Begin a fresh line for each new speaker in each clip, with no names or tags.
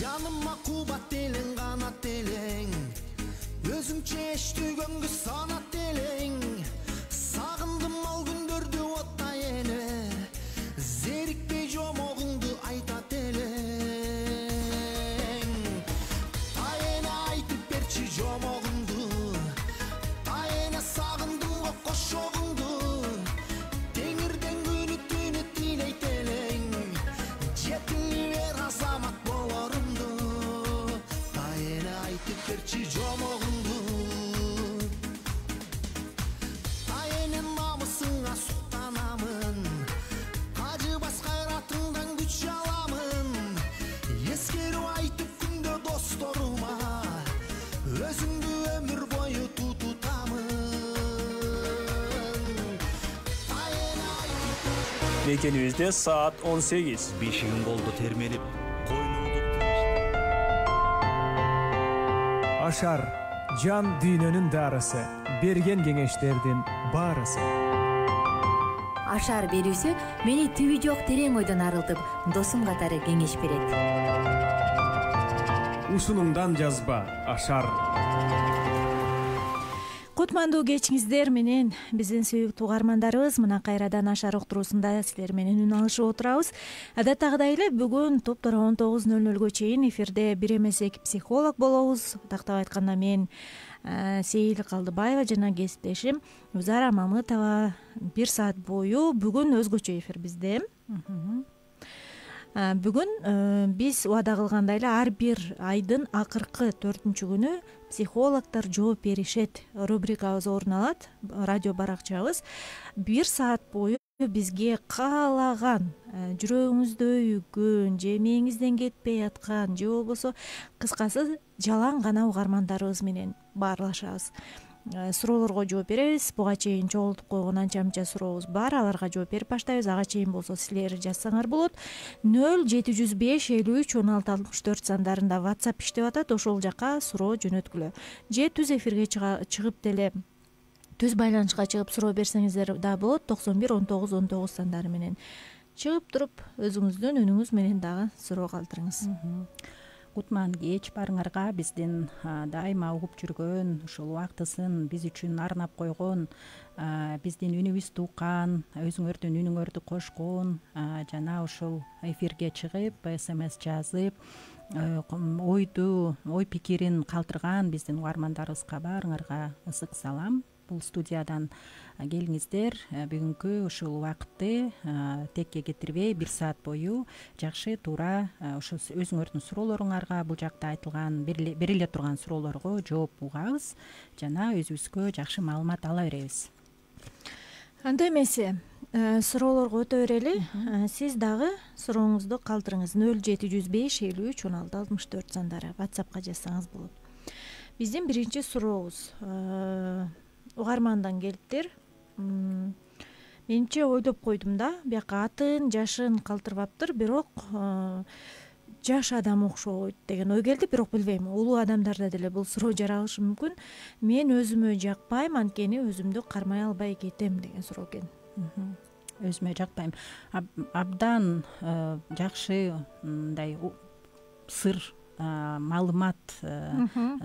Жаныма кубат элең, канат элең, өзүңчө эчтүгөнгө санат элең. Сагындым ал күндөрдү оттай эле, зерикпей жомогуңду айтат элең. Тайэне айтып берчи жомогуңду, тайэне сагындым кошогуңду. Теңирден күнү түнү тилейт элең, жетили бер азамат болорумду. Тайэне айтып берчи жомогуңду. Тайэнен намысыңа суктанамын, кажыбас кайратыңдан күч аламын. Эскерип айтып күндө досторума, өзүңдү өмүр бою тутутамын. Тайэне айтып
Мекенибизде saat 18.
Бешигиң колдо термелип, койнуңду
Ашар жан дүйнөнүн дарысы, берген кеңештердин баарысы.
Ашар берүүсү мени түбү жок терең ойдон арылтып, досум катары кеңеш берет.
Ушунуңдан жазба, Ашар.
Кутмандуу кечиңиздер менен биздин сүйүктүү угармандарыбыз, мына кайрадан Ашар уктуруусунда силер менен үн алышып отурабыз. Адаттагыдай эле бүгүн топтор 19:00 чейин эфирде бир эмес эки психолог болобуз. Тактап айтканда мен Сейил Калдыбаева жана кесиптешим Узара Мамытова 1 саат бою бүгүн өзгөчө эфир бизде. Бүгүн биз убада кылгандай эле ар бир айдын акыркы 4-күнү психологдор жооп беришет рубрикабыз орун алат. Радио баракчабыз 1 саат бою бизге каалаган, жүрөгүңүздө үйгөн, же мээңизден кетпей аткан, же болбосо кыскасы жалаң гана угармандарыбыз менен баарлашабыз. Суроолорго жооп беребиз. Буга чейин чогултуп койгон анча мынча сурообуз бар. Аларга жооп берип баштайбыз. Ага чейин болсо силер жазсаңар болот. 0705 53 16 64 сандарында WhatsApp иштеп атат. Ошол жака суроо жөнөткүлө. Же түз эфирге чыгып деле түз байланышка чыгып суроо берсеңиздер да болот. 91 19 19 сандары менен чыгып туруп өзүңүздүн үнүңүз менен дагы суроо калтырыңыз.
Кутман кеч барыңарга биздин дайыма угуп жүргөн, ушул убактысын биз үчүн арнап койгон, биздин үнүбүздү уккан, өзүңөрдүн үнүңөрдү кошкон, жана ушул эфирге чыгып, SMS жазып, ой пикирин калтырган биздин угармандарыбызга баарыңарга ысык салам. Бул студиядан келиңиздер. Бүгүнкү ушул убакытты текке кетирбей 1 саат бою жакшы туура ошо өзүңөрдүн суроолоруңарга, бул жакта айтылган бериле турган суроолорго жооп угабыз жана өзүбүзгө жакшы маалымат ала беребиз.
Анда эмесе, суроолорго өтө берели. Сиз дагы сурооңузду калтырыңыз. 0705 53 16 64 сандары WhatsAppка жазсаңыз болот. Биздин биринчи сурообуз угармандан келиптир. Менче ойлоп койдум да, бияка атын, жашын калтырбаптыр, бирок жаш адам окшойт деген ой келди, бирок билбейм. Улуу адамдарда деле бул суроо жаралышы мүмкүн. Мен өзүмө жакпайм, анткени өзүмдү кармай албай кетем деген суроо экен.
Өзүмө жакпайм. Абдан жакшы мындай сыр маалымат,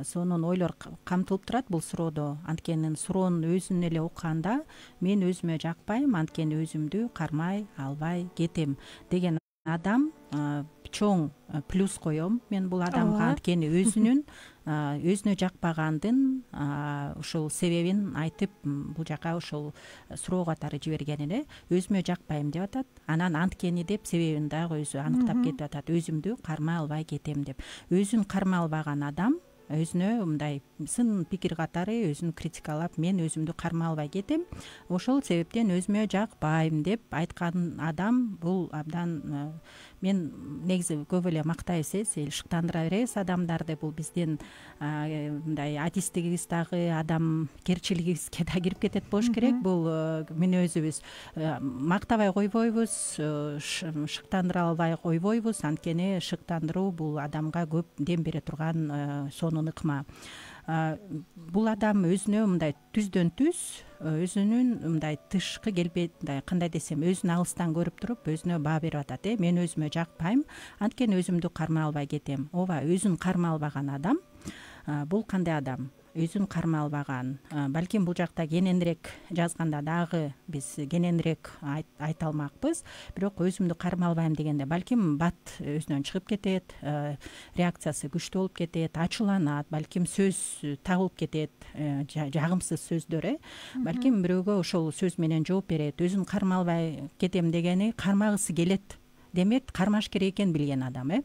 сонун ойлор камтылып турат бул суроодо. Анткени суроону өзүн эле укканда мен өзүмө жакпайм, анткени өзүмдү кармай албай кетем деген адам чоң плюс коем мен бул адамга. Анткени өзүнө жакпагандын ушул себебин айтып, бул жака ушул суроо катары жиберген эле. Өзүмө жакпайм деп атат. Анан анткени деп себебин дагы өзү аныктап кетип атат. Өзүмдү кармай албай кетем деп. Өзүн кармай албаган адам өзүнө мындай сын пикир катары өзүн критикалап, мен өзүмдү кармай албай кетем, ошол себептен өзүмө жакпайм деп айткан адам бул абдан мен негизи көп эле мактайбыз, шыктандыра беребиз адамдарды. Бул биздин мындай атистигибиз дагы, адамгерчилигибизге да кирип кетет болуш керек. Бул мүнөзүбүз. Мактабай койбойбуз, шыктандыра албай койбойбуз, анткени шыктандыруу бул адамга көп дем бере турган сонун ыкма. бул адам өзүнө мындай түздөн түз өзүнүн мындай тышкы келбет, мындай кандай десем, өзүн алыстан көрүп туруп өзүнө баа берип атат. Мен өзүмө жакпайм, анткени өзүмдү кармай албай кетем. Ооба, өзүн кармай албаган адам бул кандай адам? Өзүн кармай албаган. Балким бул жакта кененирээк жазганда дагы биз кененирээк айта алмакпыз. Бирок өзүмдү кармай албайм дегенде балким бат өзүнөн чыгып кетет, реакциясы күчтүү болуп кетет, ачууланат, балким сөз табылып кетет, жагымсыз сөздөр. Балким бирөөгө ошол сөз менен жооп берет. Өзүн кармай албай кетем дегени кармагысы келет. Демек, кармаш керек экен билген адам.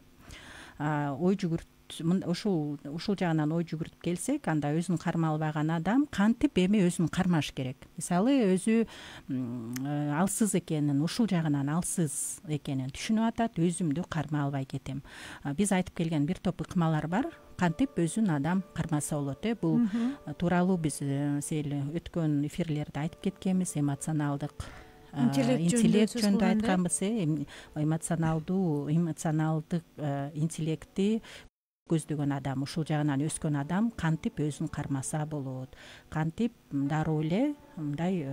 Ой жүгүрт ушул жагынан ой жүгүртүп келсек, анда өзүн кармай албаган адам кантип эми өзүн кармаш керек? Мисалы, өзү алсыз экенин, ушул жагынан алсыз экенин түшүнүп атат, өзүмдү кармай албай кетем. Биз айтып келген бир топ ыкмалар бар, кантип өзүн адам кармаса болот. Бул тууралуу биз өткөн эфирлерде айтып кеткенбиз, эмоционалдык интеллект жөнүндө айтканбыз. Эмоционалдык интеллекти көздөгөн адам, ушул жагынан өскөн адам кантип өзүн кармаса болот, кантип дароо эле мындай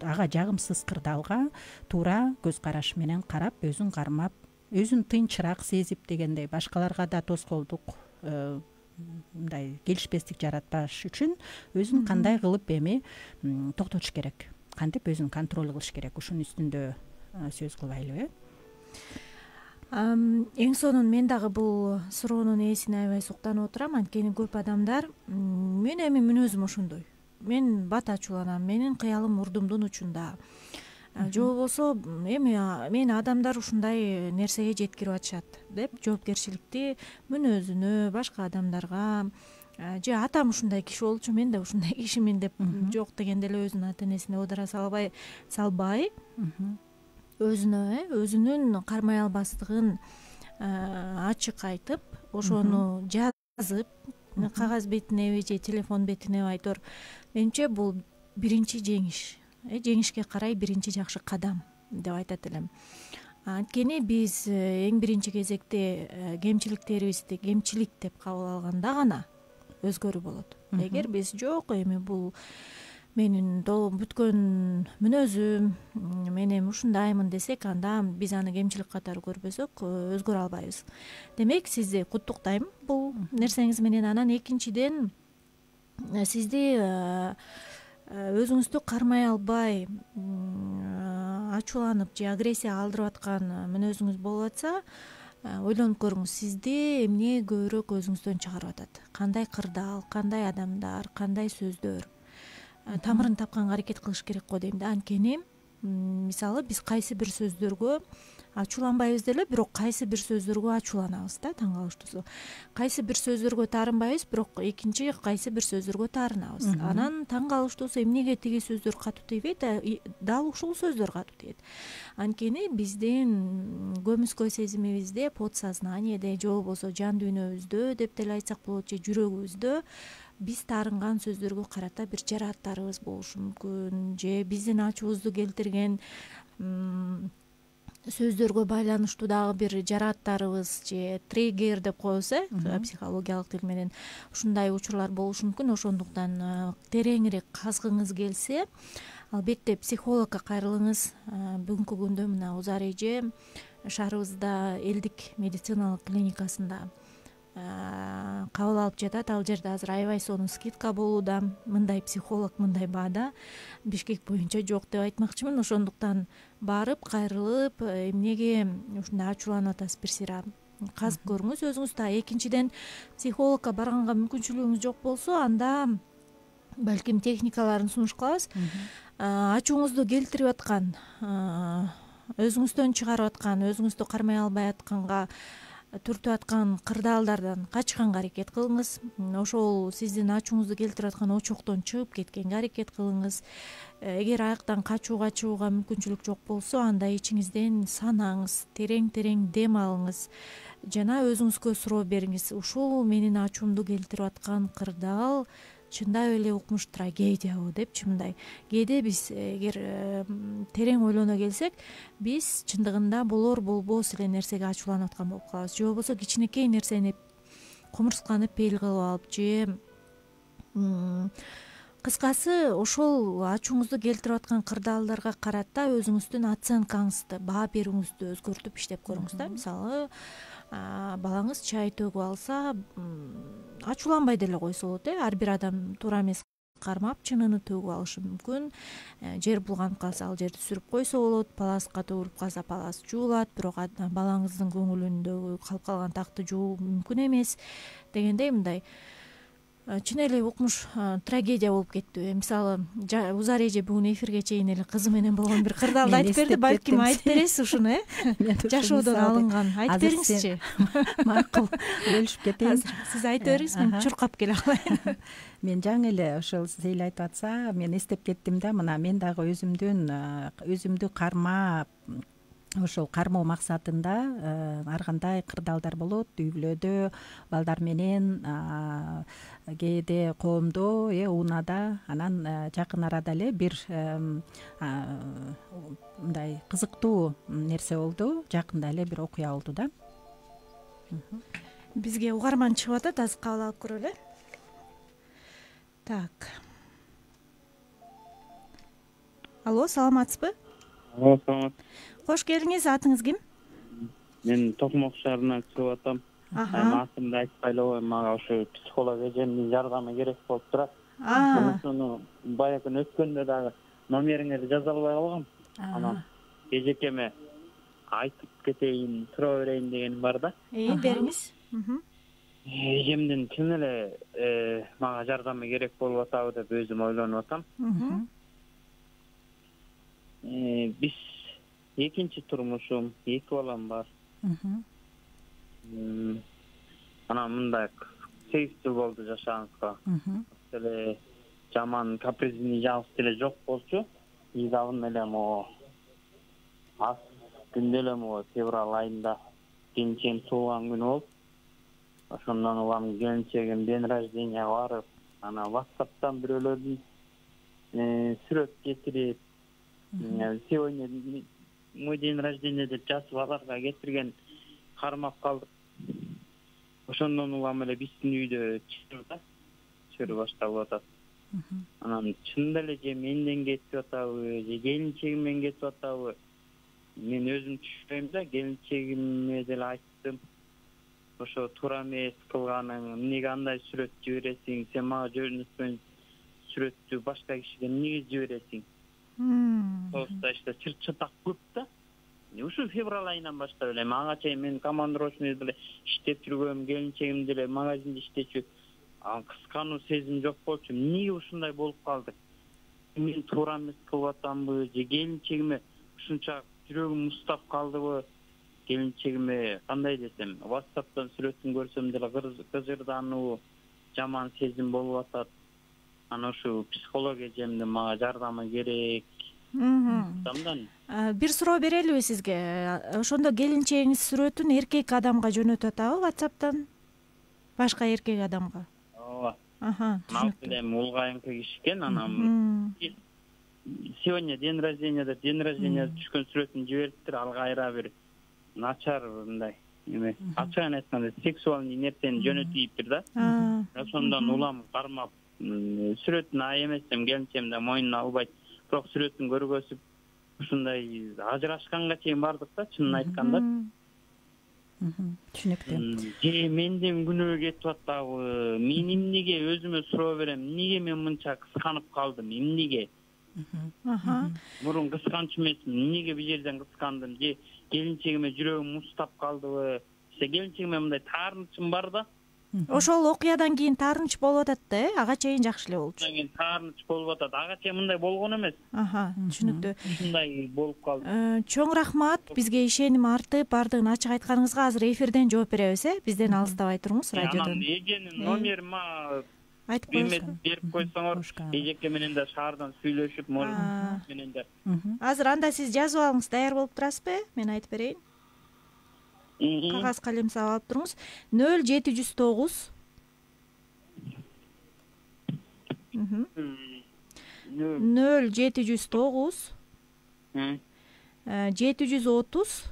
ага жагымсыз кырдаалга туура көз караш менен карап, өзүн кармап, өзүн тынчыраак сезип дегендей, башкаларга да тоскоолдук мындай келишпестик жаратпаш үчүн өзүн кандай кылып эми токтотуш керек, кантип өзүн контроль кылыш керек, ушунун үстүндө сөз кылбайлыбы?
Эң сонун мен дагы бул суроонун ээсине аябай суктанып отурам, анткени көп адамдар мен эми мүнөзүм ошондой, мен бат ачууланам, менин кыялым мурдумдун учунда, же болбосо эми мени адамдар ушундай нерсеге жеткирип атышат деп жоопкерчиликти мүнөзүнө, башка адамдарга, же атам ушундай киши болчу, мен да ушундай кишимин деп жок дегенде эле өзүнүн ата энесине оодура салбай өзүнүн кармай албастыгын ачык айтып, ошону жазып кагаз бетинеби же телефон бетинеби айтор, менимче бул биринчи жеңишке карай биринчи жакшы кадам деп айтат элем. Анткени биз эң биринчи кезекте кемчиликтерибизди кемчилик деп кабыл алганда гана өзгөрүү болот. Эгер биз жок, эми бул менин бүткөн мүнөзүм, мен эми ушундаймын десек, анда биз аны кемчилик катары көрбөсөк өзгөрө албайбыз. Демек, сизди куттуктайм бул нерсеңиз менен. Анан экинчиден, сизди өзүңүздү кармай албай ачууланып же агрессия калтырып аткан мүнөзүңүз болуп атса, ойлонуп көрүңүз, сизди эмне көбүрөөк өзүңүздөн чыгарып атат? Кандай кырдаал, кандай адамдар, кандай сөздөр? Тамырын тапканга аракет кылыш керек го дейм да. Анткени мисалы биз кайсы бир сөздөргө ачууланбайбыз деле, бирок кайсы бир сөздөргө ачууланабыз да, таң калыштуусу. Кайсы бир сөздөргө таарынбайбыз, бирок экинчи кайсы бир сөздөргө таарынабыз. Анан таң калыштуусу, эмнеге тиги сөздөр катуу тийбейт, дал ушул сөздөр катуу тиет? Анткени биздин көмүскө сезимибизде, подсознаниеде же болбосо жан дүйнөбүздө деп деле айтсак болот, же жүрөгүбүздө биз таарынган сөздөргө карата бир жарааттарыбыз болушу мүмкүн, же биздин ачуубузду келтирген сөздөргө байланыштуу дагы бир жарааттарыбыз, же триггер деп коебуз, психологиялык тил менен, ушундай учурлар болушу мүмкүн. Ошондуктан тереңирээк казгыңыз келсе, албетте психологко кайрылыңыз. Бүгүнкү күндө мына Узар эже шаарыбызда элдик медициналык клиникасында кабыл алып жатат. Ал жерде азыр аябай сонун скидка болууда. Мындай психолог мындай баада Бишкек боюнча жок деп айтмакчымын. Ошондуктан барып, кайрылып, эмнеге ушундай ачууланып атасыз, бир сыйра казып көрүңүз өзүңүз. Экинчиден, психологко барганга мүмкүнчүлүгүңүз жок болсо, анда балким техникаларын сунуш кылабыз. Ачууңузду келтирип аткан, өзүңүздөн чыгарып аткан, өзүңүздү кармай албай атканга түртүп аткан кырдаалдардан качканга аракет кылыңыз. Ошол сиздин ачууңузду келтирип аткан очоктон чыгып кеткенге аракет кылыңыз. Эгер аяктан качууга чыгууга мүмкүнчүлүк жок болсо, анда ичиңизден санаңыз, терең дем алыңыз жана өзүңүзгө суроо бериңиз. Ушул менин ачуумду келтирип аткан кырдаал чындап эле укмуш трагедиябы депчи, мындай. Кээде биз эгер терең ойлоно келсек, биз чындыгында болор болбос эле нерсеге ачууланып аткан болуп калабыз. Же болбосо кичинекей нерсени кумурсканып пейил кылып алып, же Кыскасы ошол ачууңузду келтирип аткан кырдаалдарга карата өзүңүздүн оценкаңызды, баа берүүңүздү өзгөртүп иштеп көрүңүз да. Мисалы, балаңыз чай төгүп алса, ачууланбай деле койсо болот. Ар бир адам туура эмес кармап чынını төгүп алышы мүмкүн. Жер булганып калса ал жерди сүрүп койсо болот, паласка төгүлүп калса палас жуулат, бирок балаңыздын көңүлүндөгү калып калган такты жуу мүмкүн эмес дегендей мындай чын эле укмуш трагедия болуп кеттиби. Мисалы, Узар эже бүгүн эфирге чейин эле кызы менен болгон бир кырдаалды айтып берди. Балким айтып бересиз ушуну, жашоодон алынган. Айтып бериңизчи.
Макул, бөлүшүп кетейин.
Сиз айтып бериңиз, мен чуркап келе калайын.
Мен жаңы эле ошол сиз эле айтып атса, мен эстеп кеттим да, мына мен дагы өзүмдү кармап, ошол кармоо максатында ар кандай кырдаалдар болот, үй бүлөдө, балдар менен, кээде коомдо, унаада, анан жакын арада эле бир мындай кызыктуу нерсе болду, жакында эле бир окуя болду да.
Бизге угарман чыгып атат, азыр кабыл алып көрөлү. Так. Алло, саламатсызбы?
Алло, саламат.
Кош келиңиз, атыңыз ким?
Мен Токмок шаарынан чыгып атам. Атымды айтпайлы койм, мага ошо психолог эжемдин жардамы керек болуп турат. Ошону бая күнү өткөндө дагы номериңерди жаза албай калгам. Анан эжекеме айтып кетейин, тура берейин деген бар да.
Бериңиз.
Эжемдин чын эле мага жардамы керек болуп атабы деп өзүм ойлонуп атам. Биз экинчи турмушум, 2 балам бар. Анан мындай 8 жыл болду жашаганга. Эле жаман каприздүү жалгыз деле жок болчу. Идабын эле могу аз күндө эле могу февраль айында келинчегим туулган күнү болуп, ошондон улам келинчегим день рождения барып, анан WhatsApp'тан бирөөлөрдүн сүрөт кетирип, сегодня мой день рождения деп жазып аларга кетирген кармап калдык. Ошондон улам эле биздин үйдө чыр башталып атат. Анан чынында эле же менден кетип атабы, же келинчегимден кетип атабы, мен өзүм түшүнбөйм да. Келинчегиме деле айттым, ошо туура эмес кылганың, эмнеге андай сүрөт жибересиң, сен мага жөнөтпөн сүрөттү башка кишиге эмнеге жибересиң? Тоосташта чыр-чатак көп да. Ушу февраль айынан баштап эле ага чейин мен командировочный деле иштеп жүргөм, келинчегим деле магазинде иштечү. Кыскануу сезим жок болчу. Эмнеге ушундай болуп калды? Мен туура эмес кылып атамбы, же келинчегиме ушунча жүрөгүм мустап калдыбы? Келинчегиме кандай десем, WhatsApp'тан сүрөтүн көрсөм деле кыжырдануу, жаман сезим болуп атат. Анан ушу психолог эжемдин мага жардамы керек.
Бир суроо берелиби сизге? Ошондо келинчегиңиз сүрөтүн эркек адамга жөнөтүп атабы WhatsApp'тан? Башка эркек адамга?
Ооба.
Түшүнүктүү.
Эми улгайыңкы киши экен, анан сегодня день рождения түшкөн сүрөтүн жибериптир, ал кайра бир начар мындай эме, ачыгын айтканда сексуальный нерсени жөнөтүптүр да. Ошондон улам кармап сүрөтүн ай эмесем келинчегим да мойнуна албайт. Бирок сүрөтүн көргөзүп ушундай ажырашканга чейин бардык да, чынын айтканда.
Түшүнүктүү.
Же менден күнөө кетип атабы? Мен эмнеге өзүмө суроо берем? Эмнеге мен мынча кысканып калдым? Эмнеге? Мурун кысканчу эмесмин. Эмнеге бул жерден кыскандым? Же келинчегиме жүрөгүм мустап калдыбы? Келинчегиме мындай таарынычым бар да.
Ошол окуядан кийин таарыныч болуп атат да, ага чейин жакшы эле болчу.
Андан кийин таарыныч болуп атат. Ага чейин мындай болгон эмес.
Түшүнүктүү.
Ушундай болуп калды.
Чоң рахмат, бизге ишеним артып, бардыгын ачык айтканыңызга. Азыр эфирден жооп беребиз, Бизден алыстабай туруңуз радиодон.
Анан эженин номерин мага
айтып коюңуз.
Берип койсоңор, эжеке менен да шаардан сүйлөшүп, менен да.
Азыр анда сиз жазып алыңыз, даяр болуп турасызбы? Мен айтып берейин. Кагаз калем сап алып туруңуз. 0709 0709 730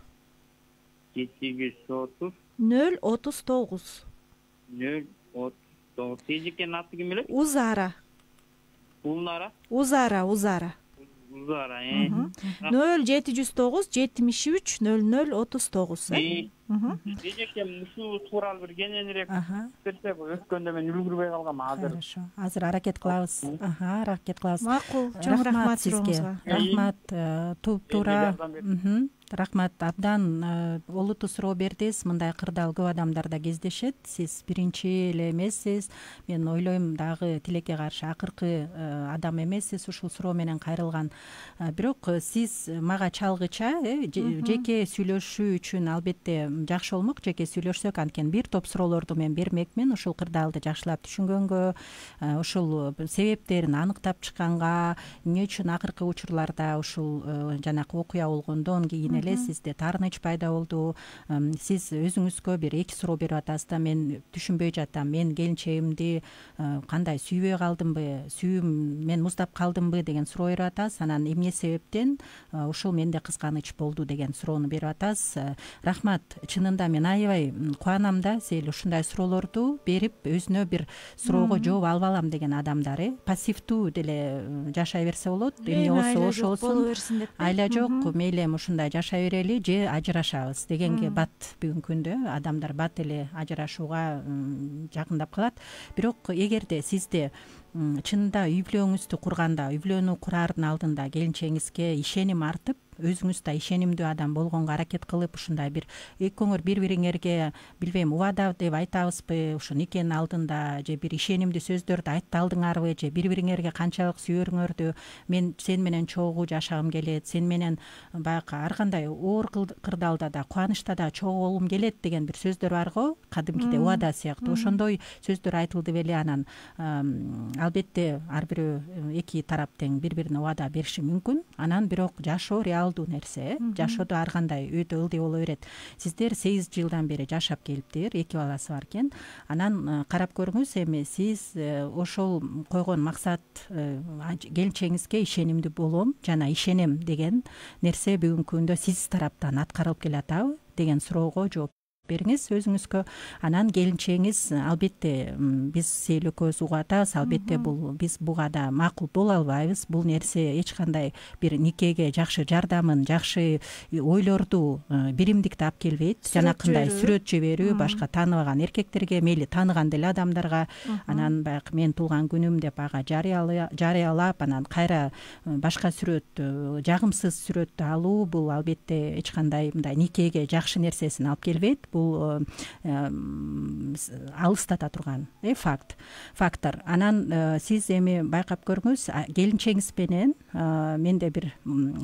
039 039
Эжекенин аты ким эле?
Узара.
Улнара.
Узара.
Узара.
0709 73 00 39.
Эжекем ушул тууралуу бир кененирээк берсе, өткөндө мен үлгүрбөй калгам азыр.
Хорошо. Азыр аракет кылабыз. Аракет кылабыз.
Макул. Чоң рахмат
сизге. Рахмат. Туп-туура. Рахмат. Абдан олуттуу суроо бердиңиз. Мындай кырдаал көп адамдар да кездешет. Сиз биринчи эле эмессиз. Мен ойлойм дагы тилекке каршы акыркы адам эмессиз ушул суроо менен кайрылган. Бирок сиз мага чалгыча жеке сүйлөшүү үчүн албетте жакшы болмок. Жеке сүйлөшсөк, анткени бир топ суроолорду мен бермекмин. Ушул кырдаалды жакшылап түшүнгөнгө, ушул себептерин аныктап чыкканга, эмне үчүн акыркы учурларда ушул жанакы окуя болгондон кийин эле сизде таарыныч пайда болду. Сиз өзүңүзгө бир 2 суроо берип атасыз да, мен түшүнбөй жатам. Мен келинчегимди кандай сүйбөй калдымбы, сүйүүм мен муздап калдымбы деген суроо берип атасыз. Анан эмне себептен ушул менде кызганыч болду деген суроону берип атасыз. Рахмат. Чынында мен аябай кубанам да, сиз ушундай суроолорду берип, өзүнө бир суроого жооп алып алам деген адамдар, пассивдүү деле жашай берсе болот. Эмне болсо ошосун. Айла жок, мейли эми ушундай жашай берели же ажырашабыз дегенге бат бүгүнкү күндө адамдар бат эле ажырашууга жакындап калат. Бирок эгерде сизде чынында үй бүлөңүздү курганда, үй бүлөнү кураардын алдында келинчегиңизге ишеним артып, өзүңүз да ишенимдүү адам болгонго аракет кылып, ушундай бир экөөңөр бири-бириңерге билбейм, убада деп айтабызбы, ушу никенин алдында же бир ишенимдүү сөздөрдү айта алдыңарбы, же бири-бириңерге канчалык сүйөрүңөрдү, мен сен менен чогуу жашагым келет, сен менен баягы ар кандай оор кырдаалда да, кубанычта да чогуу болгум келет деген бир сөздөр бар го, кадимкиде убада сыяктуу. Ошондой сөздөр айтылды беле. Анан албетте ар бирөө эки тарап тең бири-бирине убада бериши мүмкүн. Анан бирок жашоо реалдуу нерсе. Жашоодо ар кандай өтө ылдый боло берет. Сиздер 8 жылдан бери жашап келиптир, 2 баласы бар экен. Анан карап көрүңүз, эми сиз ошол койгон максат келинчегиңизге ишенимдүү болом жана ишенем деген нерсе бүгүнкү күндө сиз тараптан аткарылып келатабы деген суроого жооп бериңиз өзүңүзгө. Анан келинчегиңиз албетте биз сиз экөөбүз угуп атабыз, албетте бул биз буга да макул боло албайбыз. Бул нерсе эч кандай бир никеге жакшы жардамын, жакшы ойлорду, биримдикти алып келбейт. Жанакындай сүрөт жиберүү, башка тааныбаган эркектерге, мейли тааныган деле адамдарга, анан баягы мен туулган күнүм деп ага жарыялап, анан кайра башка сүрөт, жагымсыз сүрөттү алуу, бул албетте эч кандай мындай никеге жакшы нерсесин алып келбейт. Бул алыстата турган фактор. Анан сиз эми байкап көрүңүз, келинчегиңиз менен менде бир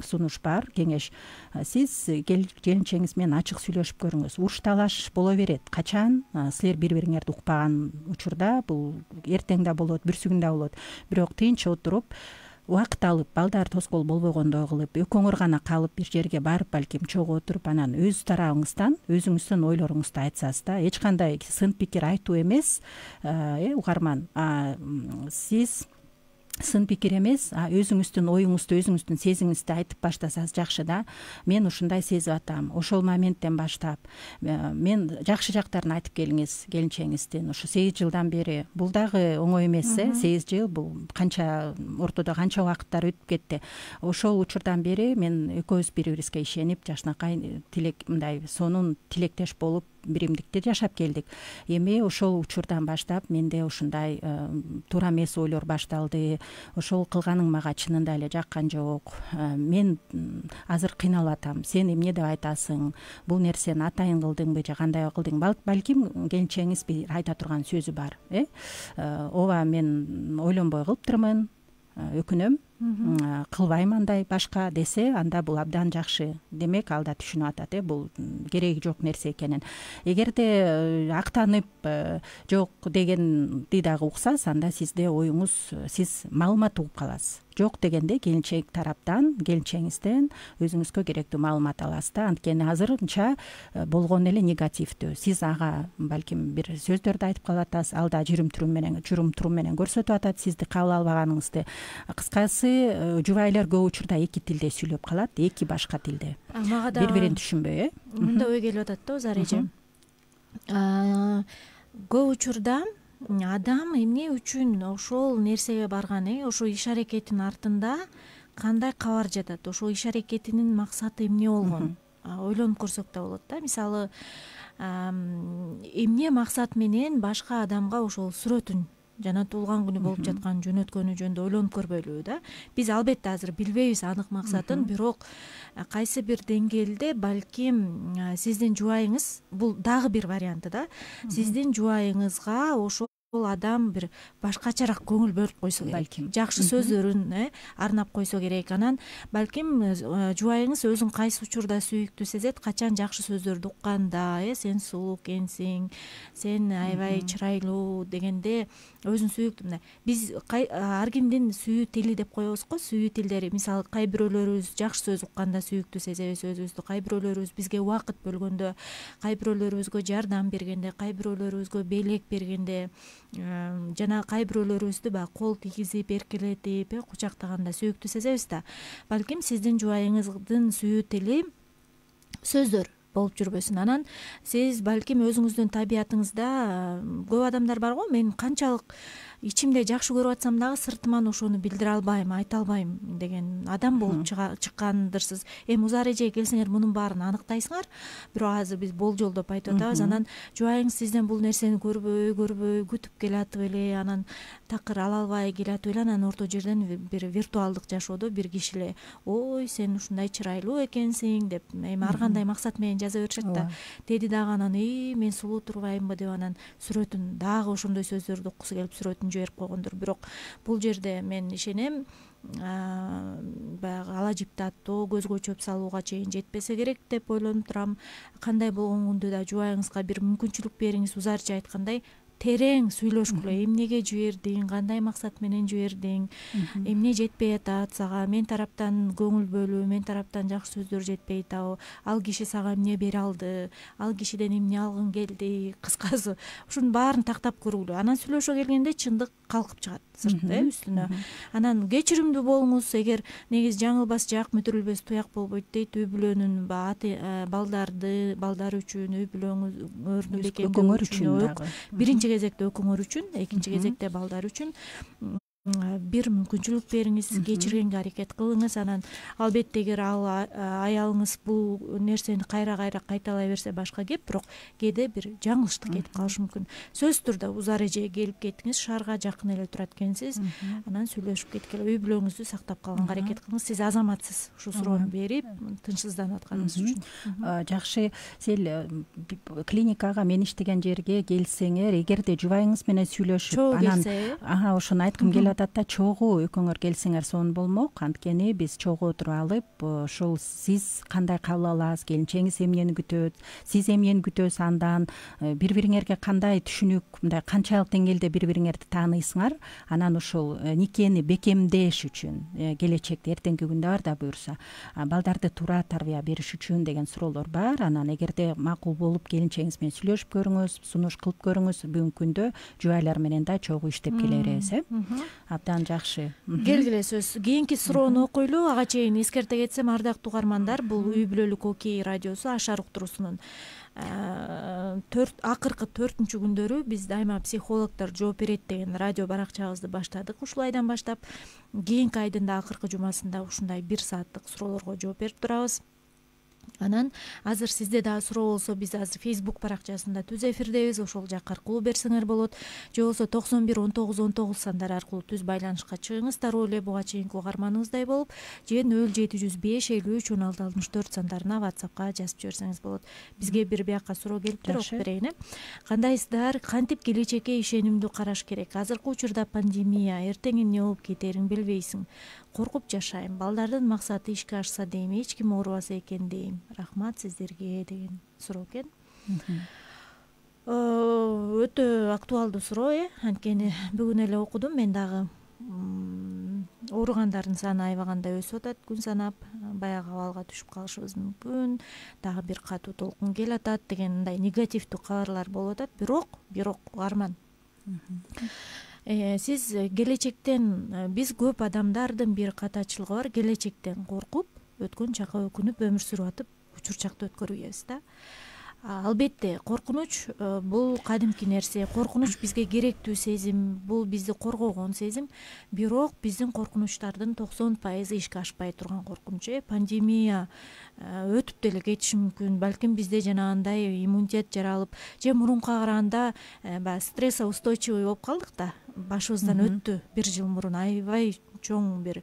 сунуш бар, кеңеш. Сиз келинчегиңиз менен ачык сүйлөшүп көрүңүз. Уруш талаш боло берет. Качан силер бири-бириңерди укпаган учурда бул эртең да болот, бүрсүгүн да болот. Бирок тынч отуруп, убакыт алып, балдар тоскоол болбогондой кылып, экөөңөр гана калып бир жерге барып, балким чогуу отуруп, анан өз тарабыңыздан, өзүңүздүн ойлоруңузду айтсаңыз да, эч кандай сын пикир айтуу эмес, угарман. Сиз сын пикир эмес, өзүңүздүн оюңузду, өзүңүздүн сезимиңизди айтып баштасаңыз жакшы да. Мен ушундай сезип атам, ошол моменттен баштап мен жакшы жактарын айтып келиңиз келинчегиңиздин. Ушу 8 жылдан бери бул дагы оңой эмес, 8 жыл бул канча ортодо канча убакыттар өтүп кетти. Ошол учурдан бери мен экөөбүз бири-бирибизге ишенип, жашынакай тилек мындай сонун тилектеш болуп биримдикте жашап келдик. Эми ошол учурдан баштап менде ушундай туура эмес ойлор башталды. Ошол кылганың мага чынында эле жаккан жок. Мен азыр кыйналып атам. Сен эмне деп айтасың? Бул нерсени атайын кылдыңбы же кандай кылдың? Балким келинчегиңиз бир айта турган сөзү бар. Ооба, мен ойлонбой кылыптырмын, өкүнөм, кылбайм андай башка десе, анда бул абдан жакшы. Демек ал да түшүнүп атат, бул кереги жок нерсе экенин. Эгерде актанып жок дегенди дагы уксаңыз, анда сизде оюңуз, сиз маалымат угуп каласыз. Жок дегенде келинчек тараптан, келинчегиңизден өзүңүзгө керектүү маалымат аласыз да. Анткени азырынча болгон эле негативдүү. Сиз ага балким бир сөздөрдү айтып калып атасыз, ал да жүрүм турум менен көрсөтүп атат сизди кабыл албаганыңызды. Кыскасы, жубайлар көп учурда эки тилде сүйлөп калат, эки башка тилде. Бири-бирин түшүнбөй,
Мында ой келип атат да, Узар эже. Көп учурда адам эмне үчүн ошол нерсеге барган, ошол иш аракеттин артында кандай кабар жатат, ошол иш аракетинин максаты эмне болгон, ойлонуп көрсөк да болот да. Мисалы, эмне максат менен башка адамга ошол сүрөтүн жана туулган күнү болуп жаткан жөнөткөнү жөнүндө ойлонуп көрбөйлүбү да. Биз албетте азыр билбейбиз анык максатын, бирок кайсы бир деңгээлде балким сиздин жубайыңыз, бул дагы бир варианты да, сиздин жубайыңызга ошол адам бир башкачараак көңүл бөлүп койсо керек, балким жакшы сөздөрүн арнап койсо керек. Анан балким жубайыңыз өзүн кайсы учурда сүйүктүү сезет, качан жакшы сөздөрдү укканда, сен сулуу экенсиң, сен аябай чырайлуу дегенде өзүн сүйүктүү. Биз ар кимдин сүйүү тили деп коебуз го, сүйүү тилдери. Мисалы, кай бирөөлөрүбүз жакшы сөз укканда сүйүктүү сезебиз өзүбүздү, кай бирөөлөрүбүз бизге убакыт бөлгөндө, кай бирөөлөрүбүзгө жардам бергенде, кай бирөөлөрүбүзгө белек бергенде, жана кай бирөөлөрүбүздү баягы кол тийгизип, эркелетип, кучактаганда сүйүктүү сезебиз да. Балким сиздин жубайыңыздын сүйүү тили сөздөр болуп жүрбөсүн. Анан сиз балким өзүңүздүн табиятыңызда көп адамдар бар го, мен канчалык ичимде жакшы көрүп атсам дагы сыртыман ошону билдире албайм, айта албайм деген адам болуп чыккандырсыз. Узар эжеге келсеңер мунун баарын аныктайсыңар, бирок азыр биз болжолдоп айтып атабыз. Анан жубайыңыз сизден бул нерсени көрбөй күтүп келатып эле, анан такыр ала албай келатып эле, анан орто жерден бир виртуалдык жашоодо бир киши эле ой сен ушундай чырайлуу экенсиң деп эми ар кандай максат менен жаза беришет да. Деди дагы анан мен сулуу турбаймынбы деп анан сүрөтүн дагы ошондой сөздөрдү уккусу келип сүрөтүн жиберип койгондур. Бирок бул жерде мен ишенем, баягы ала жипти аттоо, көзгө чөп салууга чейин жетпесе керек деп ойлонуп турам. Кандай болгон күндө да жубайыңызга бир мүмкүнчүлүк бериңиз, узарча айткандай терең сүйлөшкүлө. Эмнеге жибердиң, кандай максат менен жибердиң, эмне жетпей атат сага, мен тараптан көңүл бөлүү, мен тараптан жакшы сөздөр жетпей атабы, ал киши сага эмне бере алды, ал кишиден эмне алгың келди, кыскасы ушунун баарын тактап көргүлө. Анан сүйлөшө келгенде чындык калкып чыгат сыртта, үстүнө. Анан кечиримдүү болуңуз, эгер негиз жаңылбас жак мүтүрүлбөс туяк болбойт дейт. Үй бүлөнүн балдар үчүн, үй бүлөңөрдү бекемдөө үчүн, биринчи кезекте өкүңөр үчүн, экинчи кезекте балдар үчүн бир мүмкүнчүлүк бериңиз, кечиргенге аракет кылыңыз. Анан албетте эгер ал аялыңыз бул нерсени кайра кайталай берсе башка кеп, бирок кээде бир жаңылыштык кетип калышы мүмкүн. Сөзсүз түрдө узар эжеге келип кеттиңиз, шаарга жакын эле турат экенсиз, анан сүйлөшүп кеткиле, үй бүлөңүздү сактап калганга аракет кылыңыз. Сиз азаматсыз, ушул суроону берип тынчсызданып атканыңыз үчүн.
Жакшы, сиз клиникага, мен иштеген жерге келсеңер, эгерде жубайыңыз менен сүйлөшүп, анан ошону айткым келип атат да, чогуу экөөңөр келсеңер сонун болмок. Анткени биз чогуу отуруп алып, ошол сиз кандай кабыл аласыз, келинчегиңиз эмнени күтөт, сиз эмнени күтөсүз андан, бири бириңерге кандай түшүнүк, мындай канчалык деңгээлде бири бириңерди тааныйсыңар, анан ошол никени бекемдеш үчүн, келечекте эртеңки күндө ар да буюрса балдарды туура тарбия бериш үчүн деген суроолор бар. Анан эгерде макул болуп келинчегиңиз менен сүйлөшүп көрүңүз, сунуш кылып көрүңүз, бүгүнкү күндө жубайлар менен да чогуу иштеп келе беребиз. Абдан жакшы.
Келгиле сөз. Кийинки суроону окуйлу. Ага чейин эскерте кетсем, ардактуу угармандар, бул үй бүлөлүк окей радиосу Ашар уктуруусунун акыркы 4-чү күндөрү биз дайыма психологдор жооп берет деген радио баракчабызды баштадык. Ушул айдан баштап кийинки айдын да акыркы жумасында ушундай 1 сааттык суроолорго жооп берип турабыз. Анан азыр сизде дагы суроо болсо, биз азыр Facebook баракчасында түз эфирдебиз, ошол жакка аркылуу берсеңер болот. Же болбосо 91 19 19 сандары аркылуу түз байланышка чыгыңыз, дароо эле буга чейинки угарманыбыздай болуп, же 0705 53 16 64 сандарына WhatsAppка жазып жиберсеңиз болот. Бизге бир биякка суроо келиптир, окуп берейин. Кандайсыздар, кантип келечекке ишенимдүү караш керек? Азыркы учурда пандемия, эртең эмне болуп кетерин билбейсиң. Коркуп жашайм, балдардын максаты ишке ашса дейм, эч ким оорубаса экен дейм. Рахмат сиздерге деген суроо экен. Өтө актуалдуу суроо, анткени бүгүн эле окудум. Мен дагы ооругандардын саны айбаганда өсүп атат күн санап, баягы абалга түшүп калышыбыз мүмкүн, дагы бир катуу толкун келатат деген мындай негативдүү кабарлар болуп атат. Бирок Арман, сиз келечектен, биз көп адамдардын бир катачылыгы бар, келечектен коркуп, өткөн чакка өкүнүп өмүр сүрүп атып, учурчакты өткөрүп ийебиз да. Албетте коркунуч бул кадимки нерсе. Коркунуч бизге керектүү сезим, бул бизди коргогон сезим. Бирок биздин коркунучтардын 90% ишке ашпай турган коркунуч. Пандемия өтүп деле кетиши мүмкүн. Балким бизде жанагындай иммунитет жаралып, же мурунка караганда баягы стрессоустойчивый болуп калдык да. Башыбыздан өттү 1 жыл мурун аябай чоң бир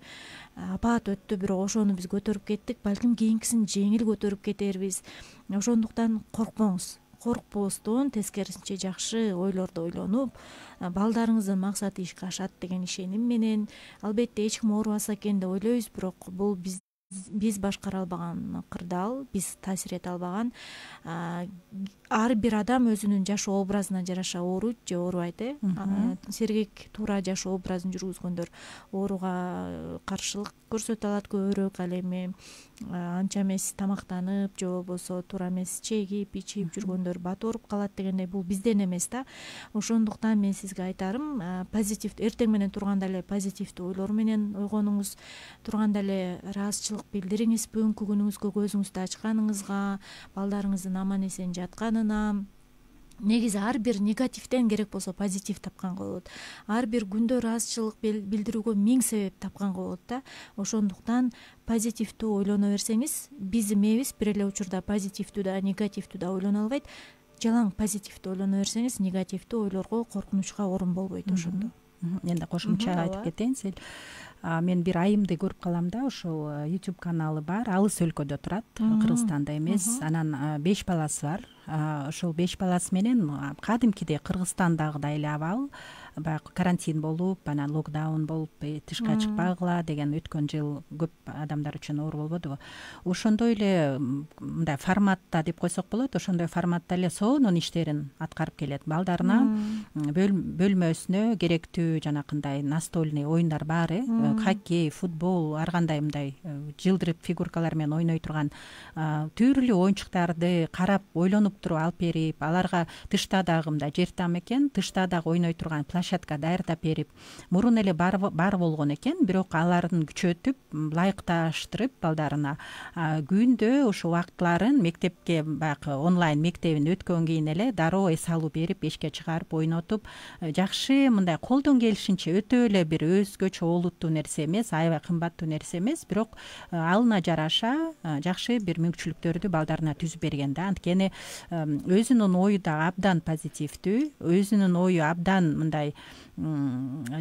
апат өттү, бирок ошону биз көтөрүп кеттик. Балким кийинкисин жеңил көтөрүп кетербиз. Ошондуктан коркпоңуз. Коркпостон тескерисинче жакшы ойлорду ойлонуп, балдарыңыздын максаты ишке ашат деген ишеним менен, албетте эч ким оорубаса экен деп ойлойбуз, бирок бул биз башкара албаган кырдаал, биз таасир эте албаган. Ар бир адам өзүнүн жашоо образына жараша ооруйт же оорубайт. Сергек туура жашоо образын жүргүзгөндөр ооруга каршылык көрсөтө алат көбүрөөк. Ал эми анча эмес тамактанып же болбосо туура эмес чегип ичип жүргөндөр бат ооруп калат дегендей, бул бизден эмес да. Ошондуктан мен сизге айтарым, позитив эртең менен турганда эле позитивдүү ойлор менен ойгонуңуз, турганда эле ыраазычылык билдириңиз бүгүнкү күнүңүзгө, көзүңүздү ачканыңызга, балдарыңыздын аман эсен жатканына. Негизи ар бир негативден керек болсо позитив тапканга болот. Ар бир күндө ыраазычылык билдирүүгө 1000 себеп тапканга болот да. Ошондуктан позитивдүү ойлоно берсеңиз, биздин мээбиз бир эле учурда позитивдүү да, негативдүү да ойлоно албайт. Жалаң позитивдүү ойлоно берсеңиз, негативдүү ойлорго, коркунучка орун болбойт ошондо.
Мен да кошумча айтып кетейин. Мен бир айымды көрүп калам да, ошол YouTube каналы бар, алыс өлкөдө турат, Кыргызстанда эмес. Анан 5 баласы бар. Ошол 5 баласы менен кадимкидей Кыргызстандагыдай эле абал, баягы карантин болуп, анан локдаун болуп, тышка чыкпагыла деген өткөн жыл көп адамдар үчүн оор болбодубу. Ошондой эле мындай форматта деп койсок болот, ошондой форматта эле сонун иштерин аткарып келет. Балдарына бөлмөсүнө керектүү жанакындай настольный оюндар баары, хоккей, футбол, ар кандай мындай жылдырып фигуркалар менен ойной турган түрлүү оюнчуктарды карап, ойлонуп туруп алып берип, аларга тышта дагы мындай жер там экен, тышта дагы ойной турган площадка даярдап берип, мурун эле бар болгон экен, бирок алардын күчөтүп, ылайыкташтырып балдарына күндө ошо убакытларын мектепке баягы онлайн мектебин өткөн кийин эле дароо эс алуу берип, эшикке чыгарып ойнотуп, жакшы мындай колдон келишинче өтө эле бир өзгөчө олуттуу нерсе эмес, аябай кымбаттуу нерсе эмес, бирок алына жараша жакшы бир мүмкүнчүлүктөрдү балдарына түзүп берген да. Анткени өзүнүн ою да абдан позитивдүү, өзүнүн ою абдан мындай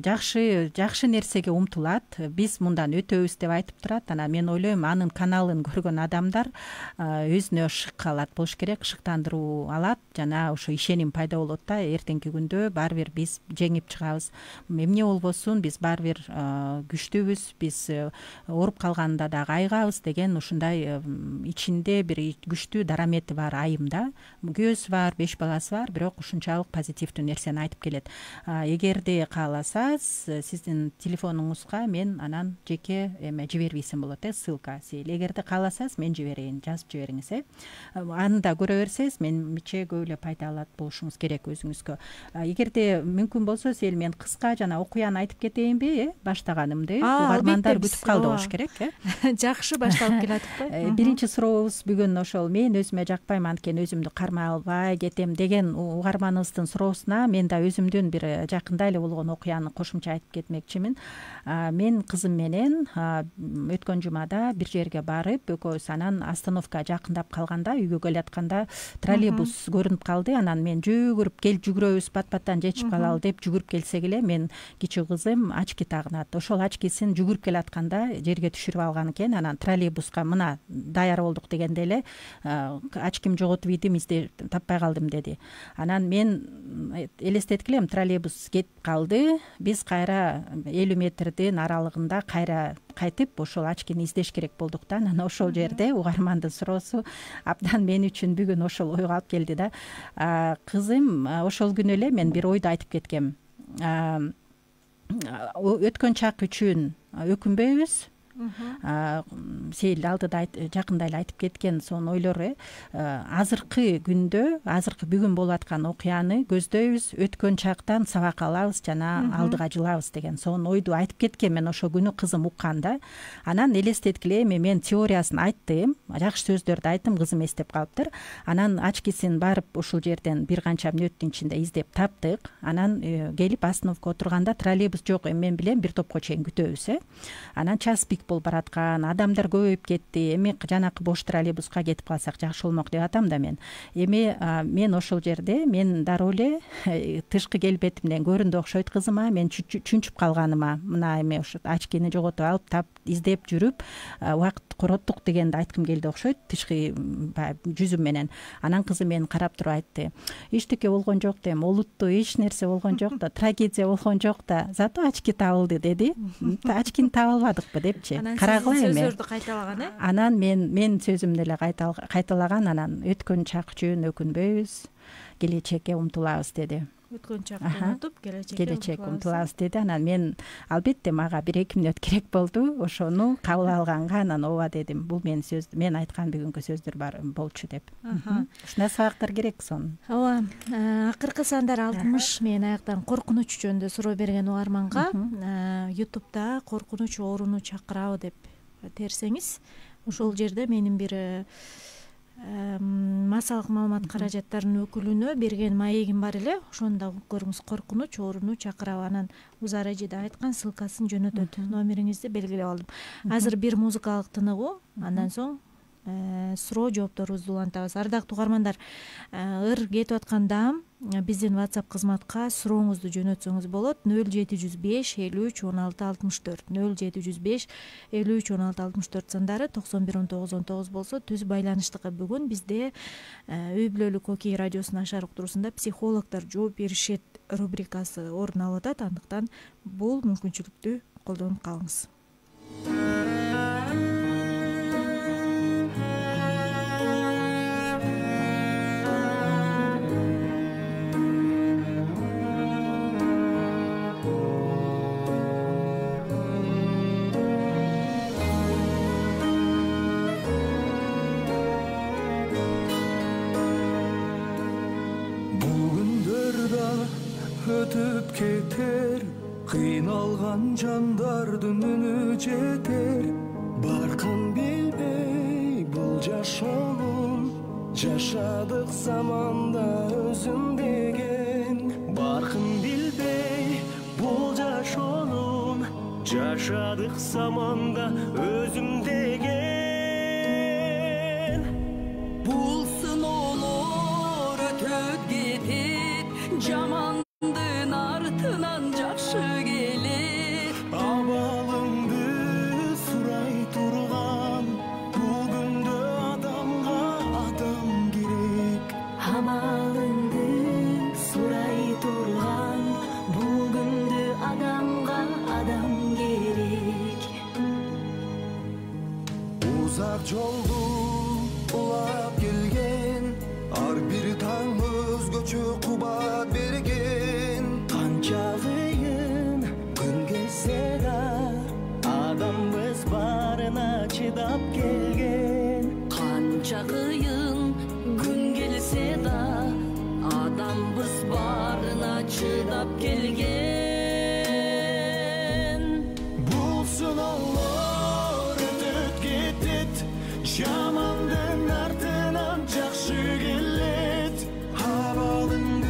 жакшы нерсеге умтулат. Биз мындан өтөбүз деп айтып турат. Анан мен ойлойм, анын каналын көргөн адамдар өзүнө шык алат болуш керек, шыктандыруу алат, жана ошо ишеним пайда болот да. Эртеңки күндө баары бир биз жеңип чыгабыз. Эмне болбосун, биз баары бир күчтүүбүз, биз ооруп калганда дагы айыгабыз деген ушундай ичинде бир күчтүү дарамети бар айымда. Күйөөсү бар, 5 баласы бар, бирок ушунчалык позитивдүү нерсени айтып келет. Эгерде кааласаңыз, сиздин телефонуңузга мен анан жеке жибербейсим болот, ссылка. Эгерде кааласаңыз, мен жиберейин, жазып жибериңиз. Аны да көрө берсеңиз, менимче көп эле пайда алат болушуңуз керек өзүңүзгө. Эгерде мүмкүн болсо, мен кыска жана окуяны айтып кетейинби, баштаганымды. Угармандар күтүп калды болуш керек.
Жакшы башталып келатыкпы?
Биринчи сурообуз бүгүн ошол, мен өзүмө жакпайм, анткени өзүмдү кармай албай кетем деген угарманыбыздын суроосуна мен да өзүмдүн бир жакында эле болгон окуяны кошумча айтып кетмекчимин. Мен кызым менен өткөн жумада бир жерге барып, экөөбүз анан остановка жакындап калганда, үйгө келатканда троллейбус көрүнүп калды. Анан мен жүгүрөбүз, бат-баттан жетишип калалы деп жүгүрүп келсек эле, мен кичи кызым очки тагынат. Ошол очкисин жүгүрүп келатканда жерге түшүрүп алган экен. Анан троллейбуска мына даяр болдук дегенде эле очким жоготуп идим, таппай калдым деди. Анан мен элестетип элем, троллейбус кетип калды. Биз кайра 50 метрдин аралыгында кайра кайтып ошол очкини издеш керек болдук да. Анан ошол жерде угармандын суроосу абдан мен үчүн бүгүн ошол ойго алып келди да. Кызым ошол күнү эле мен бир ойду айтып кеткем. Өткөн чак үчүн өкүнбөйбүз. Сейил алдыда жакында эле айтып кеткен сонун ойлору азыркы күндө, азыркы бүгүн болуп аткан окуяны көздөйбүз, өткөн чактан сабак алабыз жана алдыга жылабыз деген сонун ойду айтып кеткен. Мен ошол күнү кызым укканда, анан элестеткиле, мен теориясын айттым, жакшы сөздөрдү айттым, кызым эстеп калыптыр. Анан ачкисин барып ушул жерден бир канча мүнөттүн ичинде издеп таптык. Анан келип остановка отурганда троллейбус жок, мен билем бир топко чейин күтөбүз. Анан час пик болуп бараткан, адамдар көбөйүп кетти. Эми жанакы бош троллейбуска кетип калсак жакшы болмок деп атам да мен. Эми мен ошол жерде мен дароо эле тышкы келбетимден көрүндү окшойт кызыма, мен чүнчүп калганыма, мына эми ошо очкини жоготуп алып тап издеп жүрүп убакыт короттук дегенди айткым келди окшойт тышкы жүзүм менен. Анан кызым мени карап туруп айтты: "Эчтеке болгон жок да, олуттуу эч нерсе болгон жок да, трагедия болгон жок да, зато очки табылды" деди. Очкини таба албадыкпы депчи. Карагыла эми.
Сөздөрдү кайталаган,
Анан мен сөзүмдү эле кайталаган. Анан өткөн чак үчүн өкүнбөйбүз, келечекке умтулабыз деди.
Өткөн чакты унутуп,
келечекке умтулабыз деди. Анан мен албетте мага 1-2 мүнөт керек болду. Ошону кабыл алганга анан ооба дедим. Бул менин сөз, мен айткан бүгүнкү сөздөр бар болчу деп. Ушундай сабактар керек сонун.
Ооба, акыркы сандар 60. Мен аяктан коркунуч жөнүндө суроо берген угарманга YouTube'да коркунуч ооруну чакырабы деп терсеңиз, ошол жерде менин бир массалык маалымат каражаттарынын өкүлүнө берген маегим бар эле. Ошону да угуп көрүңүз. Коркунуч ооруну чакырабы. Анан Узар эжеде айткан ссылкасын жөнөтөт. Номериңизди белгилеп алдым. Азыр бир музыкалык тыныгуу, андан соң суроо жоопторубузду улантабыз. Ардактуу угармандар, ыр кетип атканда биздин WhatsApp кызматка сурооңузду жөнөтсөңүз болот. 0705 53 16 64 0705 53 16 64 сандары 91 19 19 болсо түз байланыштыкка. Бүгүн бизде үй бүлөлүк Кокей радиосунун Ашар уктуруусунда психологдор жооп беришет рубрикасы орун алып атат. Андыктан бул мүмкүнчүлүктү колдонуп калыңыз.
Өтүп кетер, кыйналган жандардын үнү жетер. Баркын билбей бул жашоонун, жашадык заманда өзүм деген. Баркын билбей бул жашоонун, жашадык заманда өзүм деген. Бул сыноолор өтөт кетет, жаман артынан жакшы келет. Абалыңды сурай турган, бүгүндө адамга адам керек. Абалыңды сурай турган, бүгүндө адамга адам керек. Узак жолду улап келген, ар бир таң өзгөчө кубат берген. Кыйын күн келсе да адамбыз барына чыдап келген. Канча кыйын күн келсе да адамбыз барына чыдап келген. Бул сыноолор өтөт кетет, жамандын артынан жакшы келет. Абалыңды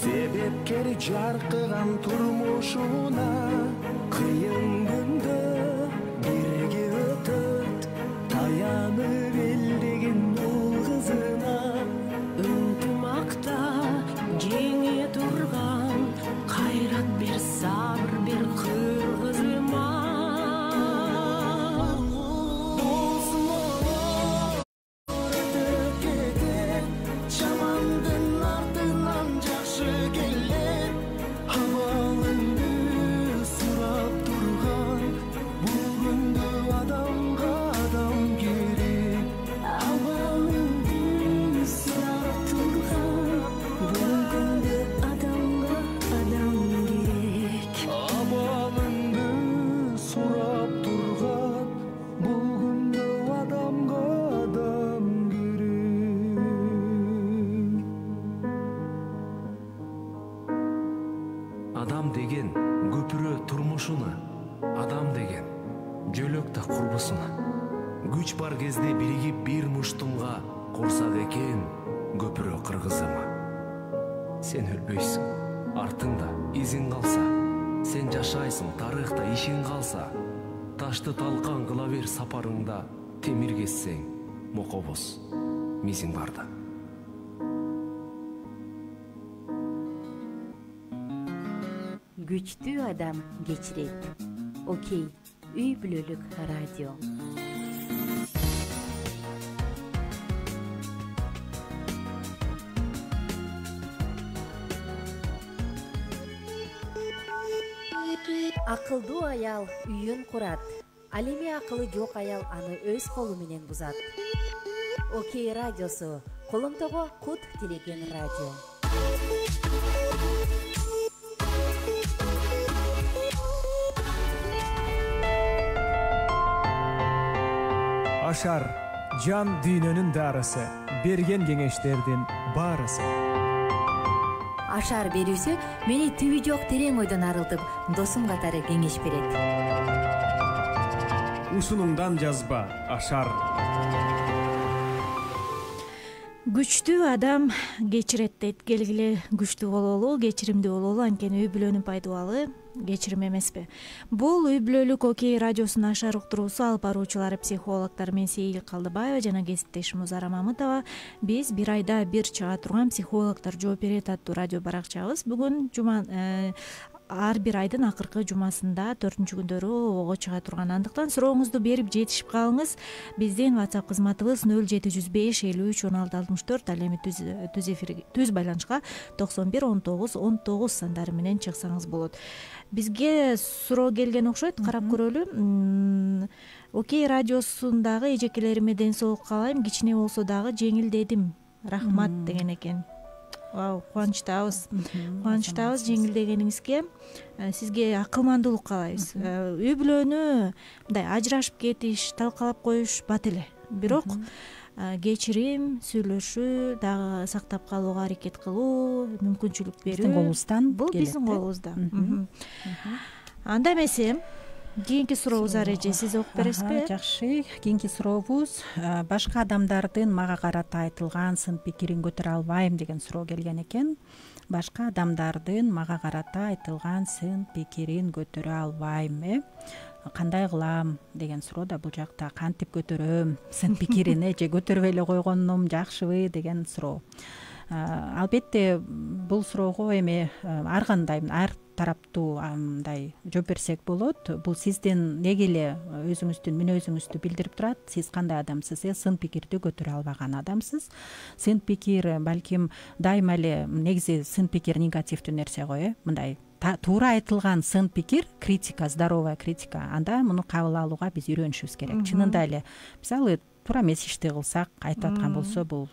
себепкер жаркыган турмушуна кыйын күндө бирге өтөт таянып элдеген бул кызына ынтымакта жеңе турган кайрат бер сабыр бер кыргызыма
Адам деген көпүрө турмушуна, адам деген жөлөк да курбусуна. Күч бар кезде биригип бир муштумга курсак экен көпүрө кыргызыма. Сен өлбөйсүң, артыңда изиң калса, сен жашайсың, тарыхта ишиң калса. Ташты талкан кыла бер сапарыңда, темир кессең, мокобоз мизиң барда.
Күчтүү адам кечирет. Окей, үй бүлөлүк радио. Акылдуу аял үйүн курат. Ал эми акылы жок аял аны өз колу менен бузат. Окей радиосу, коломтого кут тилеген радио.
Ашар жан дүйнөнүн дарысы, берген кеңештердин барысы.
Ашар берүүсү мени түбү жок терең ойдон арылтып, досум катары кеңеш берет.
Усунумдан жазба ашар.
Күчтүү адам кечирет дейт. Келгиле күчтүү бололу, кечиримдүү бололу, анткени үй бүлөнүн пайдубалы кечирим эмеспи? Бул үй бүлөлүк Окей радиосунун ашар уктуруусу. Алып баруучулары психологдор мен Сейил Калдыбаева жана кесиптешим Узара Мамытова. Биз бир айда бир чыга турган психологдор жооп берет аттуу радио баракчабыз. Бүгүн ар бир айдын акыркы жумасында 4-күндөрү ого чыга турган. Андыктан сурооңузду берип жетишип калыңыз. Биздин WhatsApp кызматыбыз 0705 53 16 64. Ал эми түз байланышка 91 19 19 сандары менен чыксаңыз болот. Бизге суроо келген окшойт, карап көрөлү. Окей радиосундагы эжекелериме ден соолук каалайм, кичине болсо дагы жеңилдедим. Рахмат деген экен. Вау, кубанычтабыз. Кубанычтабыз жеңилдегениңизге. Сизге акылмандуулук каалайбыз. Үй бүлөнү мындай ажырашып кетиш, талкалап коюш бат эле. Бирок кечирим, сүйлөшүү, дагы сактап калууга аракет кылуу, мүмкүнчүлүк берүү
биздин колубуздан
бул биздин колубузда. Анда эмесе кийинки сурообуз эже, сиз окуп бересизби?
Жакшы. Кийинки сурообуз башка адамдардын мага карата айтылган сын пикирин көтөрө албайм деген суроо келген экен. Башка адамдардын мага карата айтылган сын пикирин көтөрө албайм, кандай кылам деген суроо да. Бул жакта кантип көтөрөм сын пикирин, же көтөрбөй эле койгонум жакшыбы деген суроо. Албетте бул суроого эми ар кандай ар тараптуу мындай жооп берсек болот. Бул сиздин неге эле өзүңүздүн мүнөзүңүздү билдирип турат. Сиз кандай адамсыз? Сын пикирди көтөрө албаган адамсыз. Сын пикир балким дайыма эле негизи сын пикир негативдүү нерсе го, мындай туура айтылган сын пикир, критика, здоровая критика. Анда муну кабыл алууга биз үйрөнүшүбүз керек. Чынында эле мисалы туура эмес ишти кылсак, айтып аткан болсо, бул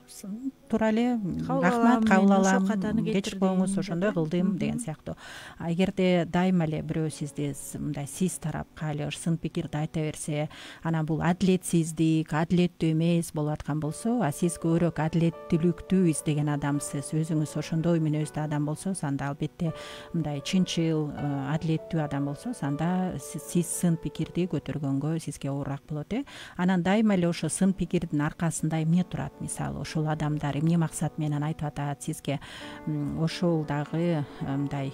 туура эле рахмат, кабыл алам, кечирип коюңуз, ошондой кылдым деген сыяктуу. Эгерде дайыма эле бирөө сизди мындай сиз тарапка эле сын пикирди айта берсе, анан бул адилетсиздик, адилеттүү эмес болуп аткан болсо, сиз көбүрөөк адилеттүүлүктү издеген адамсыз, өзүңүз ошондой мүнөздүү адам болсоңуз, анда албетте мындай чынчыл, адилеттүү адам болсоңуз, анда сиз сын пикирди көтөргөнгө сизге оорураак болот. Анан дайыма эле ошо сын пикирдин аркасында эмне турат? Мисалы, ошол адамдар эмне максат менен айтып атат сизге, ошол дагы мындай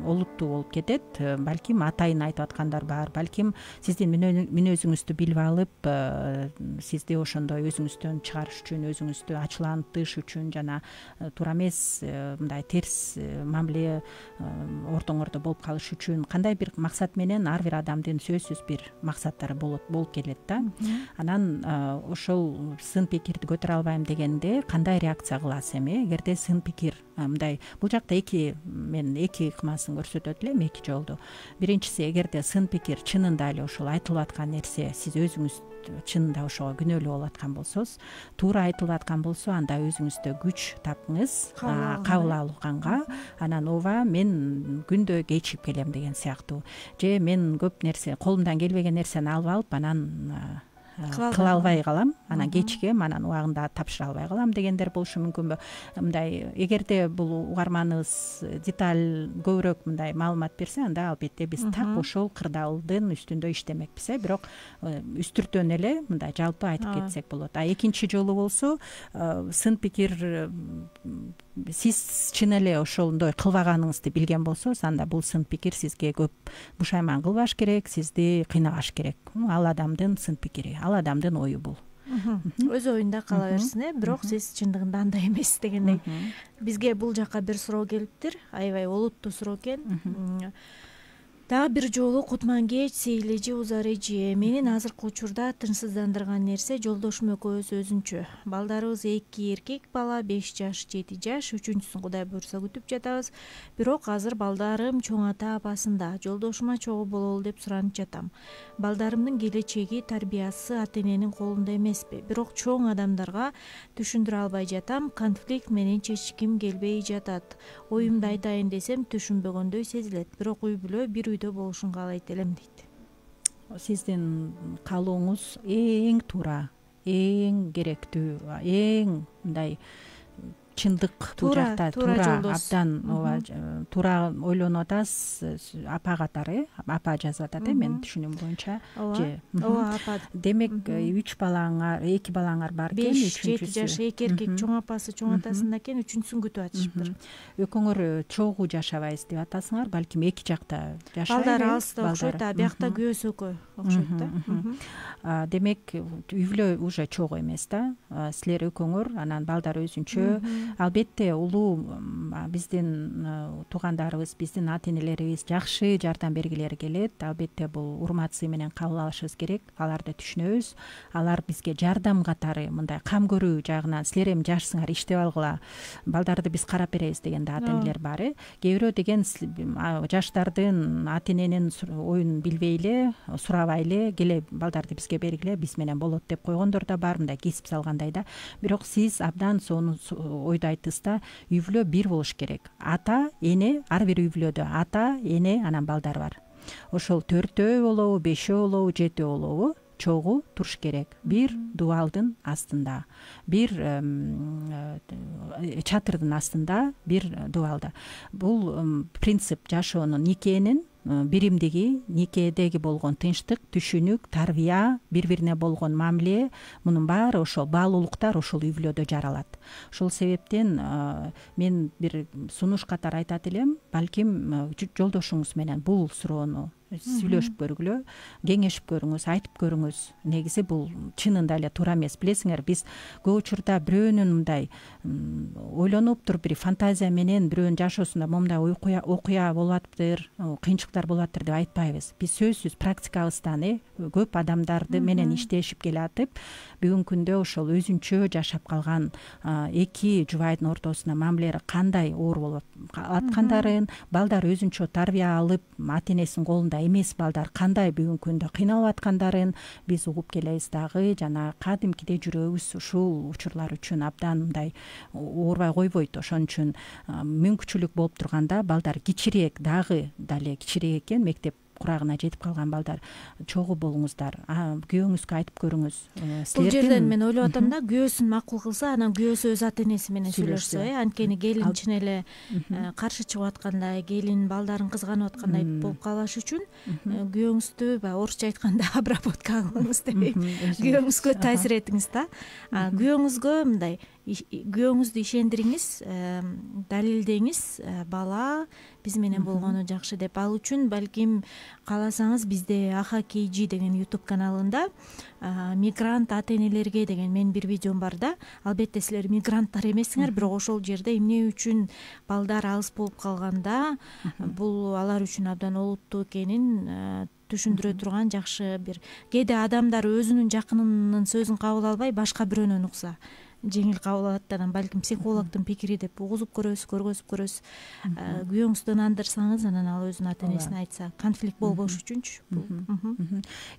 олуттуу болуп кетет. Балким атайын айтып аткандар бар, балким сиздин мүнөзүңүздү билип алып, сизди ошондой өзүңүздөн чыгарыш үчүн, өзүңүздү ачуулантыш үчүн жана туура эмес мындай терс мамиле ортоңордо болуп калыш үчүн кандай бир максат менен ар бир адамдын сөзсүз бир максаттары болуп келет да. Анан ошол сын пикирди көтөрө албайм дегенде кандай реакция кыласыз эми? Эгерде сын пикир мындай, бул жакта мен эки ыкмасын көрсөтөт элем, эки жолду. Биринчиси, эгерде сын пикир чынында эле ошол айтылып аткан нерсе, сиз өзүңүз чынында ошого күнөөлүү болуп аткан болсоңуз, туура айтылып аткан болсо, анда өзүңүздө күч тапыңыз кабыл алганга. Анан ооба, мен күндө кечигип келем деген сыяктуу, же мен көп нерсе, колумдан келбеген нерсени алып алып, анан кыла албай калам, анан кечигем, анан убагында тапшыра албай калам дегендер болушу мүмкүнбү? Мындай, эгерде бул угарманыбыз деталь көбүрөөк мындай маалымат берсе, анда албетте биз так ошол кырдаалдын үстүндө иштемекпиз, бирок үстүртөн эле мындай жалпы айтып кетсек болот. Экинчи жолу болсо, сын пикир сиз чын эле ошондой кылбаганыңызды билген болсоңуз, анда бул сын пикир сизге көп бушайман кылбаш керек, сизди кыйнабаш керек. Ал адамдын сын пикири, ал адамдын ою бул.
Өз оюнда кала берсин, бирок сиз чындыгында андай эмес дегендей. Бизге бул жака бир суроо келиптир, аябай олуттуу суроо экен. Дагы бир жолу Кутмангеч Сейлежи Узар эже: менин азыркы учурда тынчсыздандырган нерсе жолдошум экөөбүз өзүнчө. Балдарыбыз 2 эркек бала, 5 жаш, 7 жаш, үчүнчүсүн Кудай буйрса күтүп жатабыз. Бирок азыр балдарым чоң ата апасында. Жолдошума чогуу бололу деп суранып жатам. Балдарымдын келечеги, тарбиясы ата эненин колунда эмеспи? Бирок чоң адамдарга түшүндүрө албай жатам. Конфликт менен чечким келбей жатат. Оюмду айтайын десем түшүнбөгөндөй сезилет. Бирок үй бүлө бир үйдө болушун каалайт элем дейт.
Сиздин каалооңуз эң туура, эң керектүү, эң мындай чындык бул жакта, туура абдан туура ойлонуп атасыз. Апа катары, апа жазып атат, мен түшүнүм боюнча.
Ооба, апа.
Демек 3 балаңар, 2 балаңар бар экен,
5-7 жаш, 2 эркек, чоң апасы, чоң атасында экен, үчүнчүсүн күтүп атышыптыр.
Экөөңөр чогуу жашабайсыз деп атасыңар, балким эки жакта жашайбы?
Балдар алыста окшойт, биякта күйөөсү экөө окшойт да.
Демек үй бүлө уже чогуу эмес да. Силер экөөңөр, анан балдар өзүнчө. Албетте улуу биздин туугандарыбыз, биздин ата энелерибиз жакшы жардам бергилери келет. Албетте бул урмат сый менен кабыл алышыбыз керек. Аларды түшүнөбүз. Алар бизге жардам катары, мындай кам көрүү жагынан, силер эми жашсыңар, иштеп алгыла, балдарды биз карап беребиз дегенде ата энелер бар. Кээ бирөө деген жаштардын ата эненин оюн билбей эле, сурабай эле, келе балдарды бизге бергиле, биз менен болот деп койгондор да бар, мындай кесип салгандай да. Бирок сиз абдан сону ойду айттыңыз да, үй бүлө бир болуш керек. Ата, эне, ар бир үй бүлөдө ата, эне, анан балдар бар. Ошол 4-өө болобу, 5-өө болобу, 7-өө болобу, чогуу туруш керек. Бир дубалдын астында, бир чатырдын астында, бир дубалда. Бул принцип жашоонун, никенин биримдиги, никедеги болгон тынчтык, түшүнүк, тарбия, бири-бирине болгон мамиле, мунун баары ошол баалуулуктар ошол үй бүлөдө жаралат. Ошол себептен мен бир сунуш катары айтат элем, балким жолдошуңуз менен бул суроону сүйлөшүп көргүлө, кеңешип көрүңүз, айтып көрүңүз. Негизи бул чынында эле туура эмес. Билесиңер, биз көп учурда бирөөнүн мындай ойлонуп туруп, бир фантазия менен бирөөнүн жашоосунда момундай окуя болуп атыптыр, кыйынчылыктар болуп атыптыр деп айтпайбыз. Биз сөзсүз практикабыздан көп адамдарды менен иштешип келатып, бүгүнкү күндө ошол өзүнчө жашап калган эки жубайдын ортосунда мамилелери кандай оор болуп аткандарын, балдар өзүнчө тарбия алып, ата энесинин колунда эмес балдар кандай бүгүнкү күндө кыйналып аткандарын биз угуп келебиз дагы. Жана кадимкидей жүрөгүбүз ушул учурлар үчүн абдан мындай оорбай койбойт. Ошон үчүн мүмкүнчүлүк болуп турганда балдар кичирээк, дагы дале кичирээк экен, мектеп курагына жетип калган балдар, чогуу болуңуздар, күйөөңүзгө айтып көрүңүз.
Бул жерден мен ойлоп атам да, күйөөсүн макул кылса, анан күйөөсү өз ата энеси менен сүйлөшсө, анткени келин чын эле каршы чыгып аткандай, келин балдарын кызганып аткандай болуп калбаш үчүн күйөөңүздү орусча айтканда обработка кылыңыз деп, күйөөңүзгө таасир этиңиз да. Күйөөңүзгө мындай күйөөңүздү ишендириңиз, далилдеңиз, бала биз менен болгону жакшы деп. Ал үчүн балким кааласаңыз бизде АХКЖ деген YouTube каналында мигрант ата энелерге деген менин бир видеом бар да. Албетте силер мигранттар эмессиңер, бирок ошол жерде эмне үчүн балдар алыс болуп калганда бул алар үчүн абдан олуттуу экенин түшүндүрө турган жакшы бир. Кээде адамдар өзүнүн жакынынын сөзүн кабыл албай башка бирөөнөн укса жеңил кабыл алат да, анан балким психологдун пикири деп угузуп көргөзүп көрөсүз. Күйөөңүздү ындандырсаңыз, анан ал өзүнүн ата энесине айтса, конфликт болбош үчүнчү.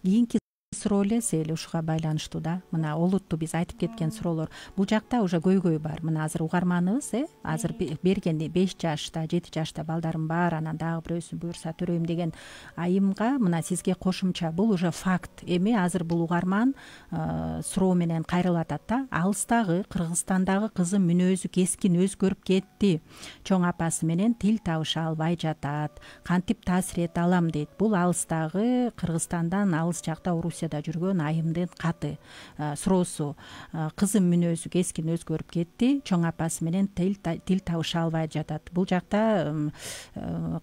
Кийинки суроо эле эле ушуга байланыштуу да. Мына олуттуу биз айтып кеткен суроолор. Бул жакта уже көйгөй бар. Мына азыр угарманыбыз, азыр берген 5 жашта, 7 жашта балдарым бар, анан дагы бирөөсү буюрса төрөйм деген айымга мына сизге кошумча бул уже факт. Эми азыр бул угарман суроо менен кайрылып атат да. Алыстагы Кыргызстандагы кызым мүнөзү кескин өзгөрүп кетти. Чоң апасы менен тил табыша албай жатат. Кантип таасир эте алам дейт. Бул алыстагы Кыргызстандан алыс жакта жүргөн айымдын каты суроосу. Кызым мүнөзү кескин өзгөрүп кетти. Чоң апасы менен тил табыша албай жатат. Бул жакта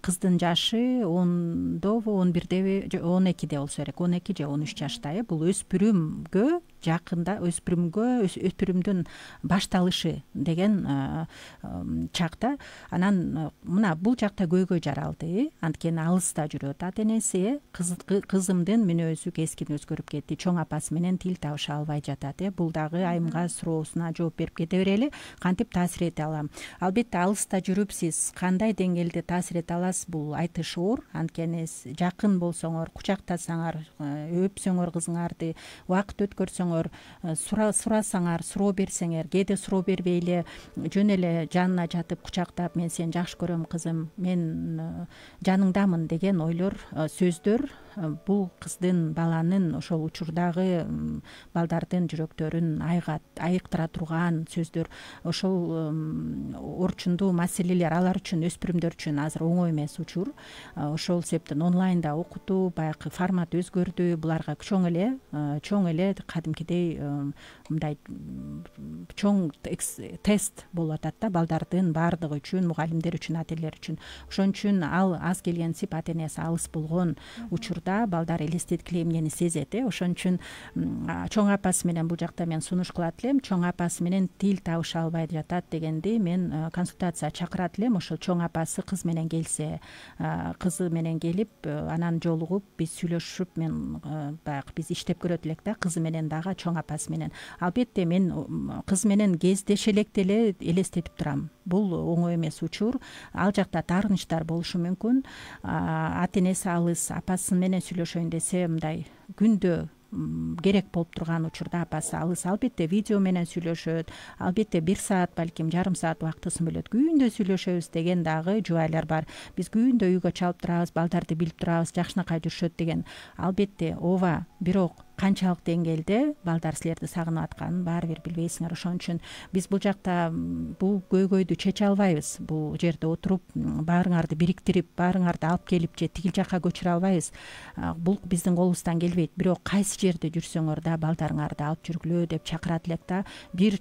кыздын жашы 10добу, 11деби, 12де болсо керек. 12 же 13 жашта. Бул өспүрүмгө жакында, өспүрүмдүн башталышы деген чакта. Анан мына бул жакта көйгөй жаралды. Анткени алыста жүрөт ата энеси. Кызымдын мүнөзү кескин өзгөрүп кетти. Чоң апасы менен тил табыша албай жатат. Бул дагы айымга суроосуна жооп берип кете берели. Кантип таасир эте алам? Албетте алыста жүрүп сиз кандай деңгээлде таасир эте аласыз, бул айтыш оор. Анткени жакын болсоңор, кучактасаңар, өпсөңөр кызыңарды, убакыт өткөрсөңөр, сурасаңар, суроо берсеңер, кээде суроо бербей эле жөн эле жанына жатып кучактап, мен сени жакшы көрөм кызым, мен жаныңдамын деген ойлор, сөздөр бул кыздын, баланын ошол учурдагы балдардын жүрөктөрүн айыктыра турган сөздөр. Ошол орчундуу маселелер алар үчүн, өспүрүмдөр үчүн азыр оңой эмес учур. Ошол себептен онлайнда окутуу, баягы формат өзгөрдү. Буларга чоң эле кадимкидей мындай чоң тест болуп атат да, балдардын баардыгы үчүн, мугалимдер үчүн, ата энелер үчүн. Ошон үчүн ал аз келгенсип ата энеси алыс болгон учурда балдар элестеткиле эмнени сезет. Ошон үчүн чоң апасы менен бул жакта мен сунуш кылат элем. Чоң апасы менен тил табыша албай жатат дегенди мен консультация чакырат элем. Ошол чоң апасы кыз менен келсе, кызы менен келип, анан жолугуп, биз сүйлөшүп, мен баягы биз иштеп көрөт элек да, кызы менен дагы, чоң апасы менен. Албетте мен кыз менен кездеше электе эле элестетип турам. Бул оңой эмес учур. Ал жакта таарынычтар болушу мүмкүн. Ата энеси алыс, апасы менен сүйлөшөйүн десе, мындай күндө керек болуп турган учурда апасы алыс. Албетте видео менен сүйлөшөт, албетте 1 саат, балким жарым саат убактысын бөлөт. Күндө сүйлөшөбүз деген дагы жубайлар бар. Биз күндө үйгө чалып турабыз, балдарды билип турабыз, жакшынакай жүрүшөт деген. Албетте ооба, бирок канчалык деңгээлде балдар силерди сагынып атканын баары бир билбейсиңер. Ошон үчүн биз бул жакта бул көйгөйдү чече албайбыз. Бул жерде отуруп, баарыңарды бириктирип, баарыңарды алып келип же тигил жакка көчүрө албайбыз. Бул биздин колубуздан келбейт. Бирок кайсы жерде жүрсөңөр да балдарыңарды алып жүргүлө деп чакырат элек да. Бир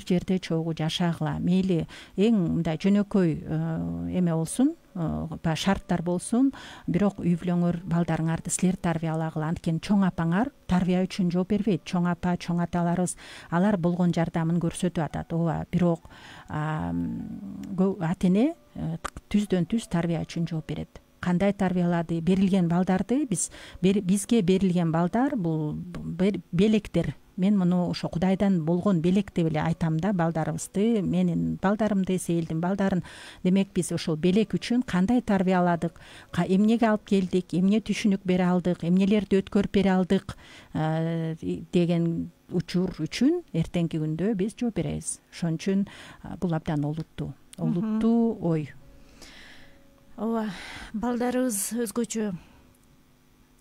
жерде чогуу жашагыла. Мейли эң мындай жөнөкөй эме болсун, шарттар болсун, бирок үй бүлөңөр балдарыңарды силер тарбиялагыла. Анткени чоң апаңар тарбия үчүн жооп бербейт. Чоң апа, чоң аталарыбыз алар болгон жардамын көрсөтүп атат. Ооба, бирок ата эне түздөн түз тарбия үчүн жооп берет. Кандай тарбиялады? Берилген балдарды бизге берилген балдар бул белектер. Мен муну ошо Кудайдан болгон белек деп эле айтам да, балдарыбызды, менин балдарымды, Сейилдин балдарын. Демек биз ошол белек үчүн кандай тарбияладык, эмнеге алып келдик, эмне түшүнүк бере алдык, эмнелерди өткөрүп бере алдык деген учур үчүн эртеңки күндө биз жооп беребиз. Ошон үчүн бул абдан олуттуу ой.
Ооба, балдарыбыз өзгөчө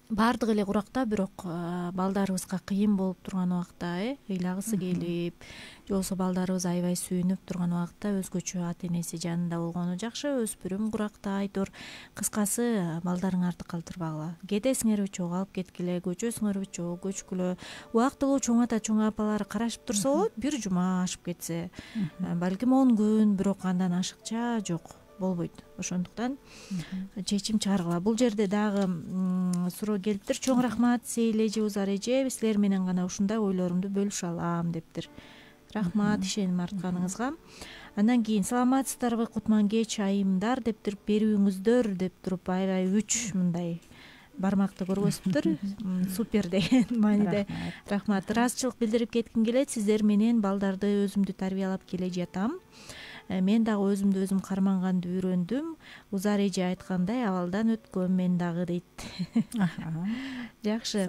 баардыгы эле куракта, бирок балдарыбызга кыйын болуп турган убакта, ыйлагысы келип же болбосо балдарыбыз аябай сүйүнүп турган убакта өзгөчө ата энеси жанында болгону жакшы. Өспүрүм куракта айтор. Кыскасы, балдарыңарды калтырбагыла. Кетесиңерби чогуу алып кеткиле, көчөсүңөрбү чогуу көчкүлө. Убактылуу чоң ата чоң апалары карашып турса болот. Бир жума ашып кетсе, балким 10 күн, бирок андан ашыкча жок болбойт. Ошондуктан чечим чыгаргыла. Бул жерде дагы суроо келиптир. Чоң рахмат Сейил эже, Узар эже, силер менен гана ушундай ойлорумду бөлүшө алам дептир. Рахмат ишеним артканыңызга. Андан кийин саламатсыздарбы Кутман кеч айымдар дептир, берүүңүздөр деп туруп аябай 3 мындай бармакты көргөзүптүр. Супер деген мааниде. Рахмат. Ыраазычылык билдирип кетким келет. Сиздер менен балдарды өзүмдү тарбиялап келе жатам. Мен дагы өзүмдү өзүм карманганды үйрөндүм. Узар эже айткандай, абалдан өткөм мен дагы дейт. Жакшы.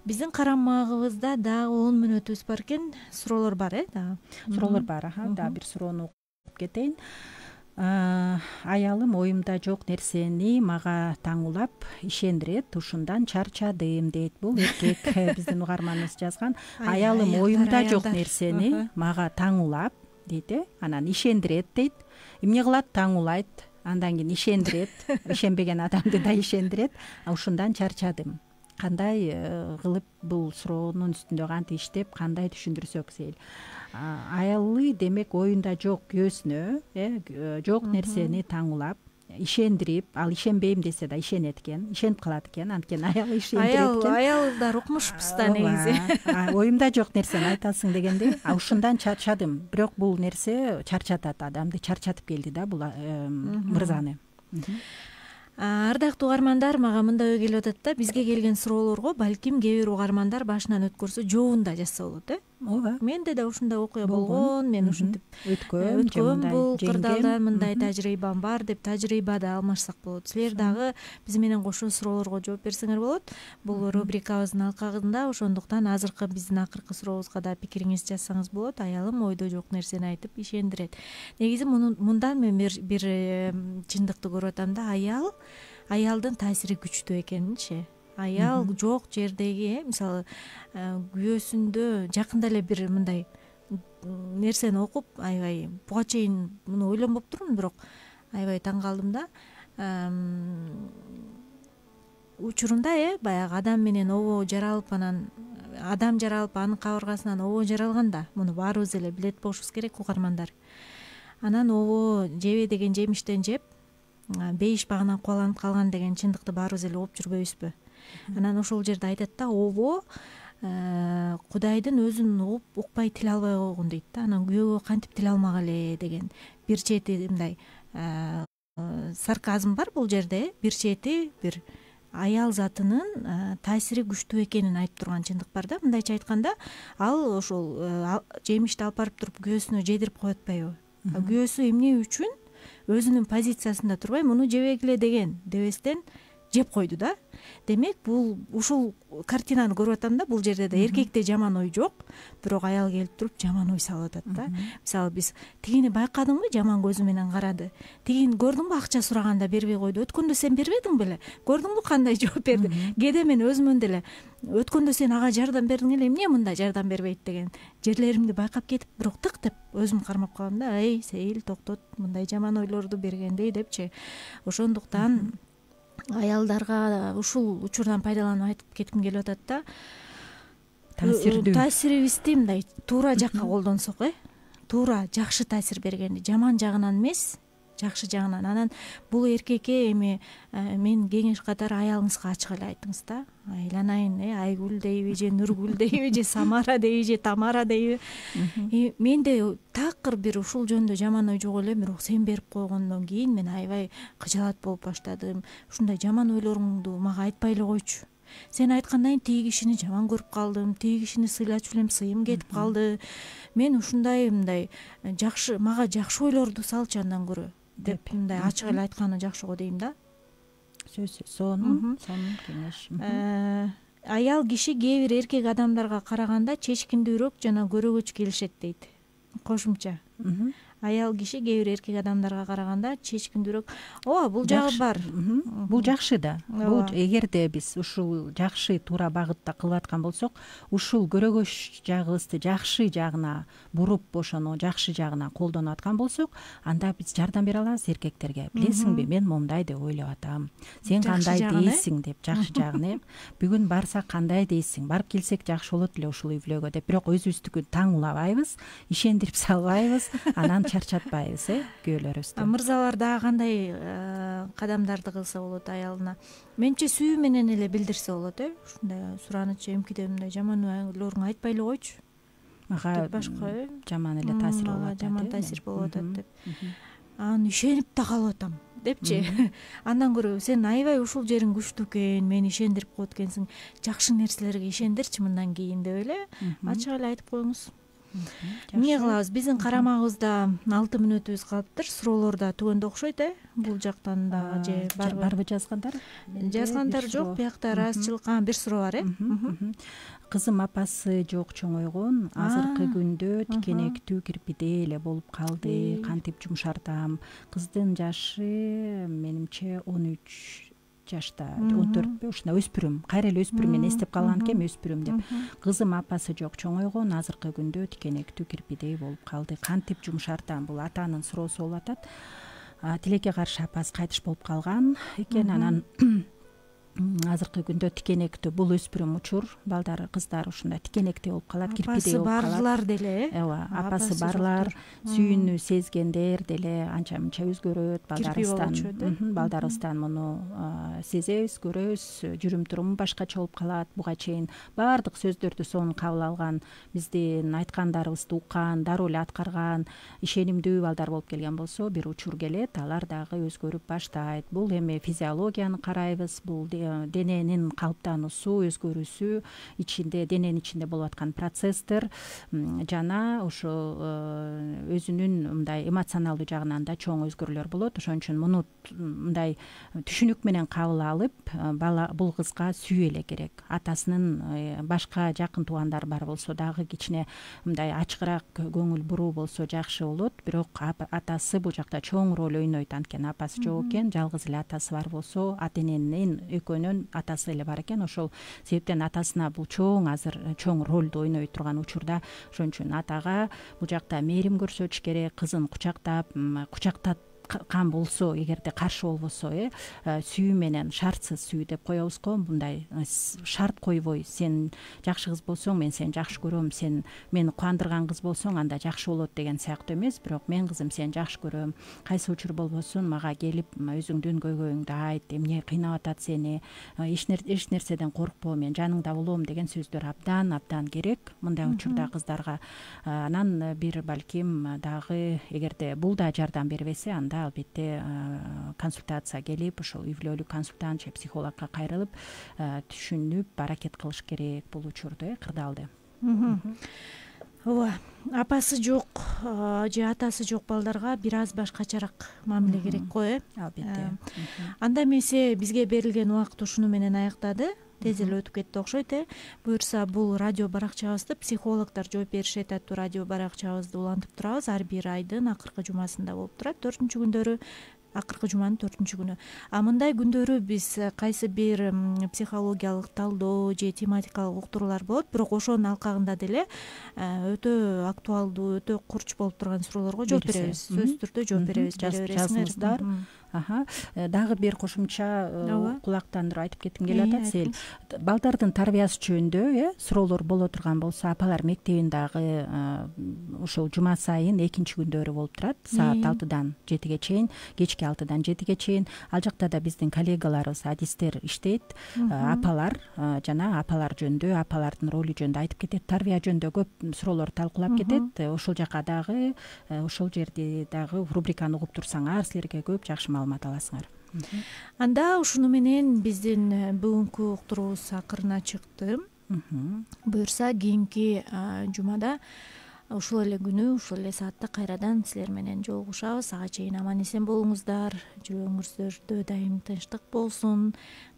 Биздин карамагыбызда дагы 10 мүнөтүбүз бар экен. Суроолор бар, дагы.
Суроолор бар, дагы бир суроону окуп кетейин. Аялым оюмда жок нерсени мага таңуулап ишендирет, ушундан чарчадым дейт. Бул эркек биздин угарманыбыз жазган. Аялым оюмда жок нерсени мага таңуулап дейт, анан ишендирет дейт. Эмне кылат? Таңуулайт, андан кийин ишендирет, ишенбеген адамды да ишендирет. Ушундан чарчадым. Кандай кылып бул суроонун үстүндө кантип иштеп, кандай түшүндүрсөк Сейил? Аялы демек оюнда жок күйөөсүнө жок нерсени таңуулап ишендирип, ал ишенбейм десе да ишенет экен, ишенип калат экен, анткени аялы ишендирет экен.
Аялдар укмушпуз да негизи.
Оюмда жок нерсени айтасың дегенде, ушундан чарчадым. Бирок бул нерсе чарчатат адамды, чарчатып келди да бул мырзаны.
Ардактуу угармандар, мага мындай ой келип атат да, бизге келген суроолорго балким кээ бир угармандар башынан өткөрсө жообун да жазса болот,
Ооба.
Менде да ушундай окуя болгон, мен ушинтип
өткөм,
бул кырдаалда мындай тажрыйбам бар деп тажрыйбады алмашсак болот. Силер дагы биз менен кошо суроолорго жооп берсеңер болот. Бул рубрикабыздын алкагында, ошондуктан азыркы биздин акыркы сурообузга да пикириңизди жазсаңыз болот. Аялым ойдо жок нерсени айтып ишендирет. Негизи мындан мен бир чындыкты көрүп атам да, аялдын таасири күчтүү экенинчи. Аял жок жердеги, мисалы, күйөөсүндө жакында эле бир мындай нерсени окуп, аябай буга чейин муну ойлонбоп турмун, бирок аябай таң калдым да. Учурунда баягы адам менен обо жаралып, анан адам жаралып, анын кабыргасынан обо жаралганда, муну баарыбыз эле билет болушубуз керек, угармандар. Анан обо жебе деген жемиштен жеп, бейиш багынан кубаланып калган деген чындыкты баарыбыз эле угуп жүрбөйбүзбү? Анан ошол жерде айтат да, обо Кудайдын өзүн угуп, укпай тил албай койгон дейт да. Анан күйөөгө кантип тил алмак эле деген бир чети мындай сарказм бар бул жерде. Бир чети бир аял затынын таасири күчтүү экенин айтып турган чындык бар да. Мындайча айтканда, ал ошол жемишти алып барып туруп күйөөсүнө жедирип коет атпайбы? Күйөөсү эмне үчүн өзүнүн позициясында турбай, муну жебегиле деген дебестен жеп койду да. Демек, бул ушул картинаны көрүп атам да, бул жерде да эркекте жаман ой жок, бирок аял келип туруп жаман ой салып атат да. Мисалы, биз тигини байкадыңбы, жаман көзү менен карады. Тигин көрдүңбү, акча сураганда бербей койду. Өткөндө сен бербедиң беле? Көрдүңбү кандай жооп берди? Кээде мен өзүмөн деле өткөндө сен ага жардам бердиң эле, эмне мында жардам бербейт деген жерлеримди байкап кетип, бирок тык деп өзүм кармап калам да. Эй, Сейил, токтот, мындай жаман ойлорду бергендей депчи. Ошондуктан аялдарга ушул учурдан пайдаланып айтып кетким келип атат да. Таасирибизди мындай туура жакка колдонсок, туура жакшы таасир бергенди, жаман жагынан эмес, жакшы жагынан. Анан бул эркекке эми мен кеңеш катары аялыңызга ачык эле айтыңыз да. Айланайын, Айгүл дейби же Нургүл дейби же Самара дейби же Тамара дейби. Менде такыр бир ушул жөнүндө жаман ой жок эле, бирок сен берип койгондон кийин мен аябай кыжалат болуп баштадым. Ушундай жаман ойлоруңду мага айтпай эле койчу. Сен айткандан кийин тиги кишини жаман көрүп калдым, тиги кишини сыйлачу элем, сыйым кетип калды. Мен ушундай мындай жакшы, мага жакшы ойлорду салчы андан көрө деп мындай ачык эле айтканы жакшы го дейм да.
Сонун кеңеш.
Аял киши кээ бир эркек адамдарга караганда чечкиндүүрөөк жана көрөгөч келишет дейт. Кошумча. аял киши кээ бир эркек адамдарга караганда чечкиндүүрөөк. ооба, бул жагы бар.
Бул жакшы да. Бул эгерде биз ушул жакшы туура багытта кылып аткан болсок, ушул көрөгөч жагыбызды жакшы жагына буруп, ошону жакшы жагына колдонуп аткан болсок, анда биз жардам бере алабыз эркектерге. Билесиңби, мен момундай деп ойлоп атам. Сен кандай дейсиң деп, жакшы жагын. Бүгүн барсак кандай дейсиң? Барып келсек жакшы болот эле ушул үй-бүлөгө деп. Бирок өзүбүздүкү таң улабайбыз, ишендирип салбайбыз, анан чарчатпайбыз, күйөөлөрүбүздү.
Мырзалар дагы кандай кадамдарды кылса болот аялына? Менче сүйүү менен эле билдирсе болот, ушундай суранычы эмкиде мындай жаман ойлоруңду айтпай эле койчу.
Мага
башка
жаман эле таасир болуп атат.
Жаман таасир болуп атат деп. Аны ишенип да калып атам депчи. Андан көрө сен аябай ушул жериң күчтүү экен, мени ишендирип коет экенсиң. Жакшы нерселерге ишендирчи мындан кийин деп эле ачык эле айтып коюңуз. Эмне кылабыз? Биздин карамагыбызда 6 мүнөтүбүз калыптыр. Суроолор да түгөндө окшойт, бул жактан дагы же
барбы жазгандар?
Жазгандар жок, биякта ыраазычылык. Бир суроо бар,
Кызым апасы жок чоңойгон, азыркы күндө тикенектүү кирпидей эле болуп калды. Кантип жумшартам? Кыздын жашы менимче 13 жашта, 14пү, ушундай өспүрүм. Кайра эле өспүрүм мен эстеп калган экем, өспүрүм деп. Кызым апасы жок чоңойгон, азыркы күндө тикенектүү кирпидей болуп калды. Кантип жумшартам? Бул атанын суроосу болуп атат. Тилекке каршы апасы кайтыш болуп калган экен, анан азыркы күндө тикенектүү, бул өспүрүм учур, балдар, кыздар ушундай тикенектүү болуп калат, кирпидей болуп калат.
Апасы барлар деле,
ооба, апасы барлар, сүйүүнү сезгендер деле анча мынча өзгөрөт, балдарыбыздан муну сезебиз, көрөбүз, жүрүм туруму башкача болуп калат. Буга чейин баардык сөздөрдү сонун кабыл алган, биздин айткандарыбызды уккан, дароо эле аткарган, ишенимдүү балдар болуп келген болсо, бир учур келет, алар дагы өзгөрүп баштайт. Бул эми физиологияны карайбыз, бул дененин калыптануусу, өзгөрүүсү, дененин ичинде болуп аткан процесстер жана ошо өзүнүн мындай эмоционалдуу жагынан да чоң өзгөрүүлөр болот. Ошон үчүн муну мындай түшүнүк менен кабыл алып, бала бул кызга сүйүү эле керек. Атасынын башка жакын туугандары бар болсо дагы кичине мындай ачыгыраак көңүл буруу болсо жакшы болот. Бирок атасы бул жакта чоң роль ойнойт. Анткени апасы жок экен, жалгыз эле атасы бар болсо, ата-эненин экөөнүн атасы эле бар экен. Ошол себептен атасына бул азыр чоң ролду ойной турган учурда. Ошон үчүн атага бул жакта мээрим көрсөтүш керек, кызын кучактаткан болсо, эгерде каршы болбосо, сүйүү менен шартсыз сүйүү деп коебуз го, мындай шарт койбой, сен жакшы кыз болсоң, мен сени жакшы көрөм, сен мени кубандырган кыз болсоң, анда жакшы болот деген сыяктуу эмес. Бирок мен кызым сени жакшы көрөм, кайсы учур болбосун мага келип өзүңдүн көйгөйүңдү айт, эмне кыйнап атат сени, эч нерседен коркпо, мен жаныңда болом деген сөздөр абдан керек мындай учурда кыздарга. Анан бир балким дагы эгерде бул да жардам бербесе, анда албетте консультация келип, ошол үй бүлөлүк консультант же психологко кайрылып, түшүнүп аракет кылыш керек бул учурду, кырдаалды.
Ооба, апасы жок же атасы жок балдарга бир аз башкачараак мамиле керек го,
Албетте.
Анда эмесе бизге берилген убакыт ушуну менен аяктады. Тез эле өтүп кетти окшойт. Буюрса бул радио баракчабызды психологдор жооп беришет аттуу радио баракчабызды улантып турабыз. Ар бир айдын акыркы жумасында болуп турат. 4-чү күндөрү, акыркы жуманын 4-чү күнү. Мындай күндөрү биз кайсы бир психологиялык талдоо же тематикалык уктуруулар болот, бирок ошонун алкагында деле өтө актуалдуу, өтө курч болуп турган суроолорго жооп беребиз. Сөзсүз түрдө жооп беребиз.
Жазыңыздар. Дагы бир кошумча кулактандырып айтып кетким келип атат. Сел балдардын тарбиясы жөнүндө суроолор боло турган болсо, апалар мектебин дагы ошол жума сайын 2-чи күндөрү болуп турат. Саат 6-дан 7-ге чейин, кечки 6-дан 7-ге чейин. Ал жакта да биздин коллегаларыбыз, адистер иштейт. Апалар жана апалар жөнүндө, апалардын ролу жөнүндө айтып кетет. Тарбия жөнүндө көп суроолор талкуулап кетет. Ошол жака дагы, ошол жерде дагы рубриканы угуп турсаңар, силерге көп жакшы маалымат аласыңар.
Анда ушуну менен биздин бүгүнкү уктуруубуз акырына чыкты. Буюрса кийинки жумада ушул эле күнү ушул эле саатта кайрадан силер менен жолугушабыз. Ага чейин аман эсен болуңуздар, жүрөгүңүздөрдө дайым тынчтык болсун.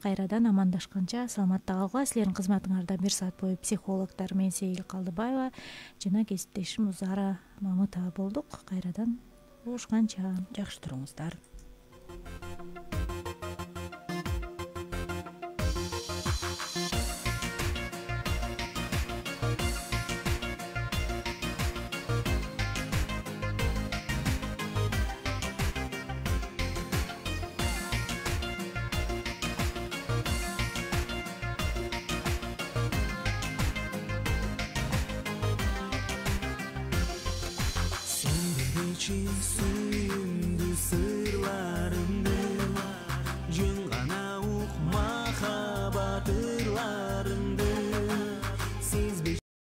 Кайрадан амандашканча саламатта калгыла. Силердин кызматыңарда 1 саат бою психологдор мен Сейил Калдыбаева жана кесиптешим Узара Мамытова болдук. Кайрадан жолугушканча
жакшы туруңуздар.
Сен берүүчү